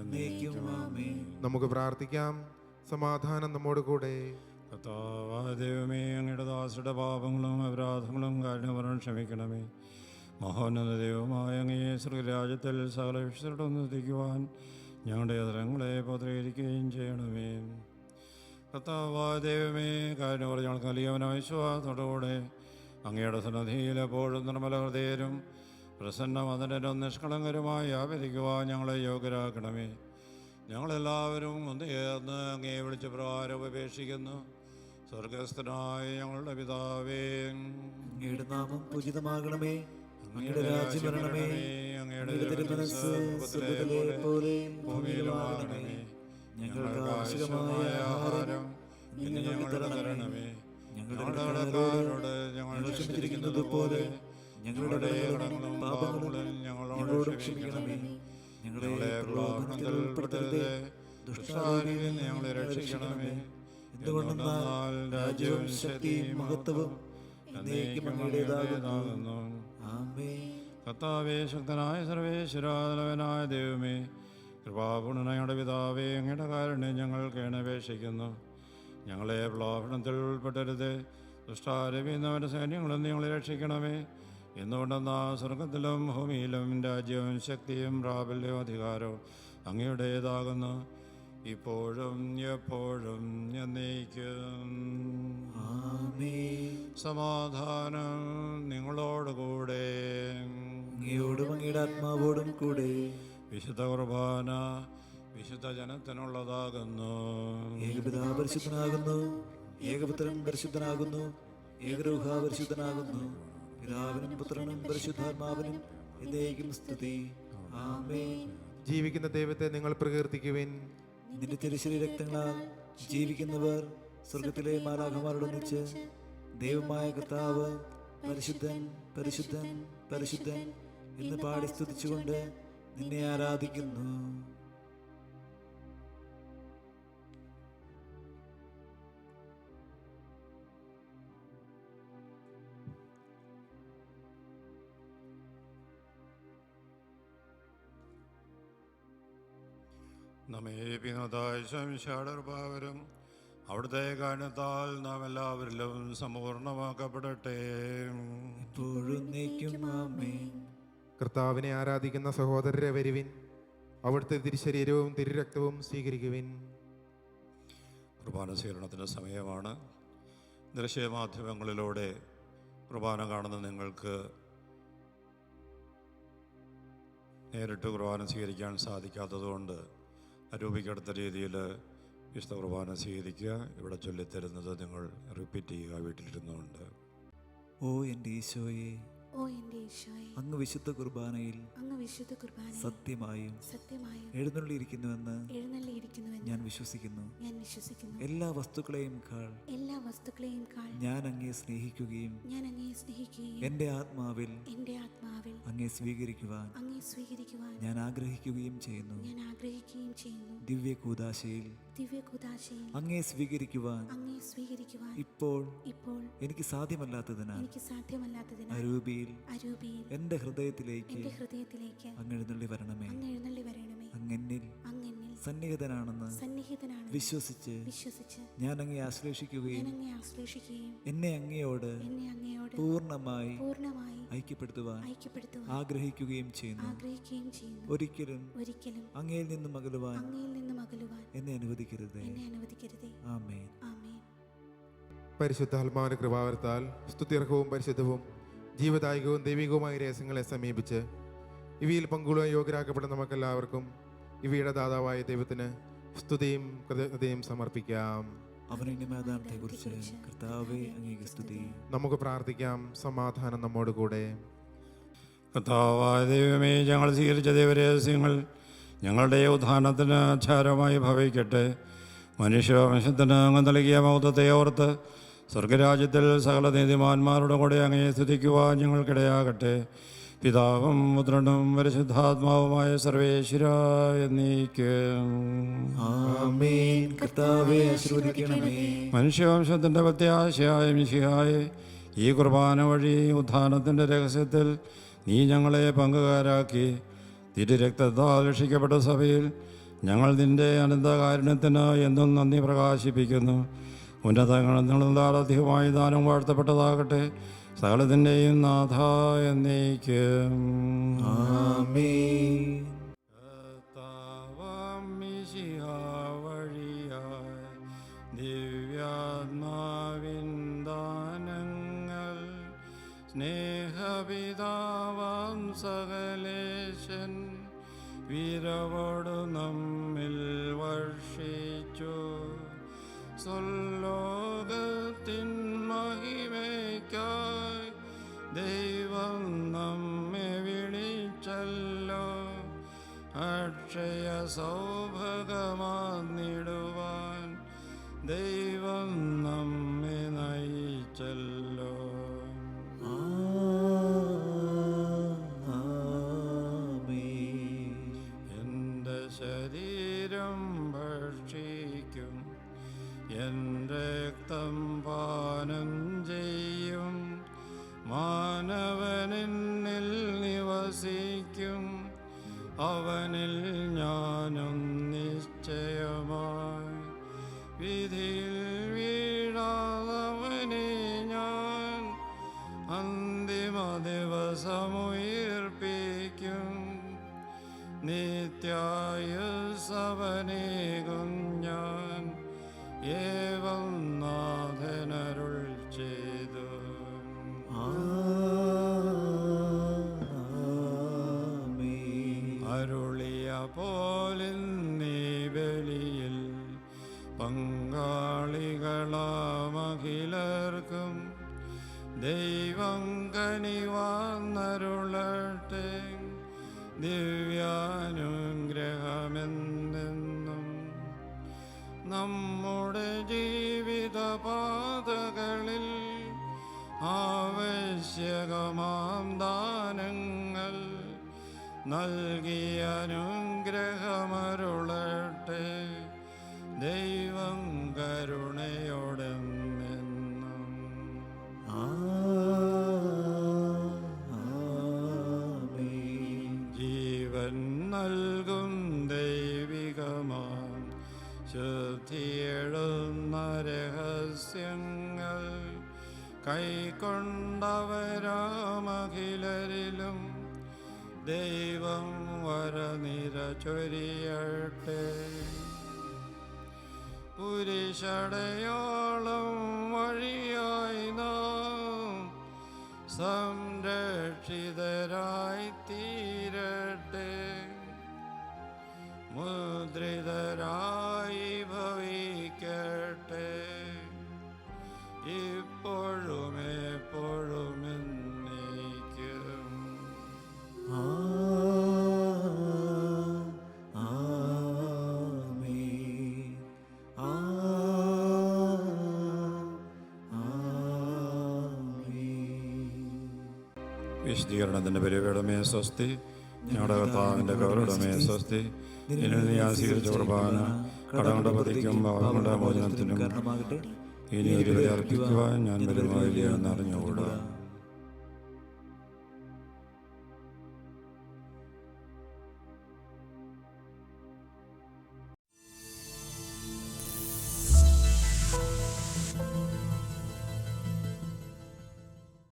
എന്നേക്കും ആമേൻ. നമുക്ക് പ്രാർത്ഥിക്കാം. സമാധാനം നമ്മോട് കൂടെ. കർത്താവായ ദൈവമേ, അങ്ങയുടെ ദാസരുടെ പാപങ്ങളും അപരാധങ്ങളും കാരണവരണം ക്ഷമിക്കണമേ. മഹോന്നത ദൈവമായ അങ്ങേ സ്വർഗരാജ്യത്തിൽ സകല വിശുദ്ധരുടെ ഒന്നിരിക്കുവാൻ ഞങ്ങളുടെ അതരങ്ങളെ പൗത്രീകരിക്കുകയും ചെയ്യണമേ. കർത്താവായ ദൈവമേ, കാര്യം പറഞ്ഞ ഞങ്ങൾക്ക് നൽകിയവനായ വിശ്വാസത്തോടുകൂടെ അങ്ങയുടെ സന്നദ്ധിയിൽ എപ്പോഴും നിർമ്മല ഹൃദയരും പ്രസന്നമതനും നിഷ്കളങ്കരുമായി ആവരിക്കുവാൻ ഞങ്ങളെ യോഗ്യരാക്കണമേ. ഞങ്ങളെല്ലാവരും ഒന്ന് ചേർന്ന് അങ്ങേ വിളിച്ച പ്രകാരം ഉപേക്ഷിക്കുന്നു. സ്വർഗസ്ഥനായ ഞങ്ങളുടെ പിതാവേ, അങ്ങയുടെ നാമം പൂജിതമാകണമേ. അങ്ങയുടെ രാജ്യം വരണമേ. അങ്ങയുടെ തിരുമനസ്സ് സ്വർഗ്ഗത്തിലെ പോലെ ഭൂമിയിലുമാകണമേ. ഞങ്ങൾക്ക് ആവശ്യമായ ആഹാരം ഇന്ന് ഞങ്ങൾക്ക് തരണമേ. ഞങ്ങളുടെ കടക്കാരോട് ഞങ്ങൾ ക്ഷമിച്ചിരിക്കുന്നത് പോലെ ഞങ്ങളുടെ കടങ്ങളും പാപങ്ങളും ഞങ്ങളോട് ക്ഷമിക്കണമേ. ഞങ്ങളെ പ്രലോഭനത്തിൽ ഉൾപ്പെടുത്തരുതേ, ദുഷ്ടാരൂപിയിൽ നിന്ന് ഞങ്ങളെ രക്ഷിക്കണമേ. എന്തുകൊണ്ടെന്നാൽ രാജ്യവും ശക്തിയും മഹത്വവും എന്നേക്കും അങ്ങയുടേതാകുന്നു. ആമേൻ. കർത്താവേ, ശക്തനായ സർവേശ്വരാതലവനായ ദൈവമേ, കൃപാപൂർണനായുടെ പിതാവേ, അങ്ങയുടെ കാരുണ്യം ഞങ്ങൾ കേണപേക്ഷിക്കുന്നു. ഞങ്ങളെ പ്രലോഭനത്തിൽ ഉൾപ്പെട്ടരുത്, ദുഷ്ടാരൂപിന്നവൻ്റെ സൈന്യങ്ങളും ഞങ്ങളെ രക്ഷിക്കണമേ. എന്തുകൊണ്ടെന്നാൽ സ്വർഗത്തിലും ഭൂമിയിലും രാജ്യവും ശക്തിയും പ്രാബല്യവും അധികാരവും അങ്ങയുടേതാകുന്നു, ഇപ്പോഴും എപ്പോഴും എന്നേക്കും. ആമേൻ. സമാധാനം നിങ്ങളോടുകൂടെ. അങ്ങയോടും അങ്ങയുടെ ആത്മാവോടും കൂടെ. വിശുദ്ധ കുർബാന വിശുദ്ധ ജനത്തിനുള്ളതാകുന്നു. ഏകപിതാവ് പരിശുദ്ധനാകുന്നു, ഏകപുത്രൻ പരിശുദ്ധനാകുന്നു, ഏകരൂഹ പരിശുദ്ധനാകുന്നു. പിതാവിനും പുത്രനും പരിശുദ്ധാത്മാവിനും എന്നേക്കും സ്തുതി. ആമേൻ. ജീവിക്കുന്ന ദൈവത്തെ നിങ്ങൾ പ്രകീർത്തിക്കുവിൻ. നിന്റെ തിരുശരീരക്തങ്ങളാൽ ജീവിക്കുന്നവർ സ്വർഗത്തിലെ മാലാഖമാരോടൊന്നിച്ച് ദൈവമായ കർത്താവ് പരിശുദ്ധൻ പരിശുദ്ധൻ പരിശുദ്ധൻ എന്ന് പാടി സ്തുതിച്ചുകൊണ്ട് നിന്നെ ആരാധിക്കുന്നു. നമ്മെ പിന്നതായ ശംശാടർഭാവരും അവിടുത്തെ കാരണത്താൽ നാം എല്ലാവരിലും സമ്പൂർണ്ണമാക്കപ്പെടട്ടെ. ഇപ്പോഴും നീക്കും. ആമേൻ. കർത്താവിനെ ആരാധിക്കുന്ന സഹോദരരെ വരുവിൻ, അവിടുത്തെ തിരുശരീരവും തിരുരക്തവും സ്വീകരിക്കുവിൻ. കുർബാന സ്വീകരണത്തിൻ്റെ സമയമാണ്. ദൃശ്യമാധ്യമങ്ങളിലൂടെ കുർബാന കാണുന്ന നിങ്ങൾക്ക് നേരിട്ട് കുർബാന സ്വീകരിക്കാൻ സാധിക്കാത്തതുകൊണ്ട് അരൂപിക്കടുത്ത രീതിയിൽ വിശുദ്ധ കുർബാന സ്വീകരിക്കുക. ഇവിടെ ചൊല്ലിത്തരുന്നത് നിങ്ങൾ റിപ്പീറ്റ് ചെയ്യുക വീട്ടിലിരുന്നുകൊണ്ട്. ഓ എൻ്റെ ഈശോയെ, ഓ എൻ്റെ ഈശോയെ, അങ്ങ് വിശുദ്ധ കുർബാനയിൽ അങ്ങ് വിശുദ്ധ കുർബാനയിൽ സത്യമായും എഴുന്നള്ളിയിരിക്കുന്നുവെന്ന് ഞാൻ വിശ്വസിക്കുന്നു. എല്ലാ എല്ലാ വസ്തുക്കളെയും ഞാൻ അങ്ങയെ സ്നേഹിക്കുകയും എൻ്റെ ആത്മാവിൽ അങ്ങയെ സ്വീകരിക്കുവാൻ ഞാൻ ആഗ്രഹിക്കുകയും ചെയ്യുന്നു. ദിവ്യ കൂദാശയിൽ അങ്ങയെ സ്വീകരിക്കുവാൻ ഇപ്പോൾ എനിക്ക് സാധ്യമല്ലാത്തതിനാൽ അരൂപിയിൽ എൻ്റെ ഹൃദയത്തിലേക്ക് അങ്ങ് എഴുന്നള്ളി വരണമേ. അങ്ങെന്നിൽ സന്നിഹിതനാണെന്ന് വിശ്വസിച്ച് ഞാൻ അങ്ങയെ ആശ്ലേഷിക്കുകയും എന്നെ അങ്ങയോട് പൂർണ്ണമായി ഐക്യപ്പെടുത്തുവാൻ ആഗ്രഹിക്കുകയും ചെയ്യുന്നു. ഒരിക്കലും അങ്ങയിൽ നിന്നും അകലുവാൻ എന്നെ അനുവദിക്കരുതേ. ആമേൻ. പരിശുദ്ധാത്മാവിന്റെ കൃപാവരത്താൽ സ്തുത്യർഹവും പരിശുദ്ധവും ജീവദായകവും ദൈവികവുമായ രഹസ്യങ്ങളെ സമീപിച്ച് ഇവയിൽ പങ്കുകൊള്ളുവാൻ യോഗ്യരാക്കപ്പെടുന്ന നമുക്കെല്ലാവർക്കും ഇവയുടെ ദാതാവായ ദൈവത്തിന് സ്തുതിയും കൃതജ്ഞതയും സമർപ്പിക്കാം. അവനെ മാതാവിനെക്കുറിച്ച് കർത്താവേ അങ്ങേക്ക് സ്തുതി. നമുക്ക് പ്രാർത്ഥിക്കാം. സമാധാനം നമ്മോട് കൂടെ. കർത്താവായ ദൈവമേ, ഞങ്ങൾ സ്വീകരിച്ച ദൈവരഹസ്യങ്ങൾ ഞങ്ങളുടെ ഉദ്ധാനത്തിന് ആധാരമായി ഭവിക്കട്ടെ. മനുഷ്യവംശത്തിന് അങ്ങ് നൽകിയ മഹത്വത്തെ ഓർത്ത് സ്വർഗരാജ്യത്തിൽ സകല നീതിമാന്മാരുടെ കൂടെ അങ്ങയെ സ്തുതിക്കുവാൻ ഞങ്ങൾക്കിടയാകട്ടെ. പിതാവും പുത്രനും പരിശുദ്ധാത്മാവുമായ സർവേശ്വരായ എന്നേക്കും ആമേൻ. കർത്താവേ ആശീർവദിക്കണമേ. മനുഷ്യവംശത്തിൻ്റെ പ്രത്യാശയായ മിശിഹായെ, ഈ കുർബാന വഴി ഉദ്ധാനത്തിൻ്റെ രഹസ്യത്തിൽ നീ ഞങ്ങളെ പങ്കുകാരാക്കി തിരുരക്തത്താൽ രക്ഷിക്കപ്പെട്ട സഭയിൽ ഞങ്ങൾ നിൻ്റെ അനന്തകാരുണ്യത്തിന് എന്നും നന്ദി പ്രകാശിപ്പിക്കുന്നു. ഉന്നതങ്ങളിൽ അധികമായി ദാനം വാഴ്ത്തപ്പെട്ടതാകട്ടെ. സകലത്തിൻ്റെയും നാഥ എന്നേക്കും ആമേൻ. കർത്താവാം മിശിഹാ വഴിയായി ദിവ്യാത്മാവിൻ ദാനങ്ങൾ സ്നേഹപിതാവാം സകലേശൻ വിരവോടു നമ്മിൽ വർഷിച്ചു. സ്വർലോകത്തിൻ മഹിമയ്ക്കായി ദൈവം നമ്മെ വിളിച്ചല്ലോ. അക്ഷയ സൗഭഗമാർന്നിടുവാൻ ദൈവം നമ്മെ നയിച്ചല്ലോ. എൻ്റെ ശരീരം ഭക്ഷിക്കും, എൻ്റെ രക്തം പാനം ചെയ്യും. മാനവനിൽ നിവസിക്കും, അവനിൽ ഞാനും നിശ്ചയമായി. വിധിയിൽ വീഴാതവനെ ഞാൻ അന്തിമ ദിവസമുയർപ്പിക്കും. നിത്യായുസ്സവനേകും ഞാൻ, ഏവം നാഥനരുൾ ചെയ്തു. അരുളിയ പോലിന്നീ ബലിയിൽ പങ്കാളികളാമഖിലർക്കും ദൈവം കനിവാർന്നരുളട്ടെ. ദിവ്യാനുഗ്രഹമെന്നെന്നും നമ്മുടെ ജീവിതപാതകളിൽ ആവശ്യകമാം ദാനങ്ങൾ നൽകിയ അനുഗ്രഹമരുളട്ടെ. ദൈവം കരുണയോടെന്നെന്നും ജീവൻ നൽകും ദൈവികമാം ശുദ്ധിയെഴുന്ന രഹസ്യങ്ങൾ കൈക്കൊണ്ടവരാമഖിലരിലും ദൈവം വരനിര ചൊരിയട്ടെ. കുരിശടയോളം വഴിയായി നാം സംരക്ഷിതരായി തീരട്ടെ. മുദ്രിതരായി ഭവിക്കട്ടെ. ഇപ്പോഴും എപ്പോഴും എന്നേക്കും വിശദീകരണത്തിൻ്റെ പരിപാടിയുടമേ സ്വസ്തി. ഞങ്ങളുടെ കർത്താവിൻ്റെ കവറുടമേ സ്വസ്തി. ഇനി നീ സ്വീകരിച്ച കുർബാന കടങ്ങളുടെ പതിക്കും പാപങ്ങളുടെ മോചനത്തിനും കാരണമാകട്ടെ. ഇനി ഒരു ബലി അർപ്പിക്കുവാൻ ഞാൻ വരുമായില്ല എന്നറിഞ്ഞുകൂടാ.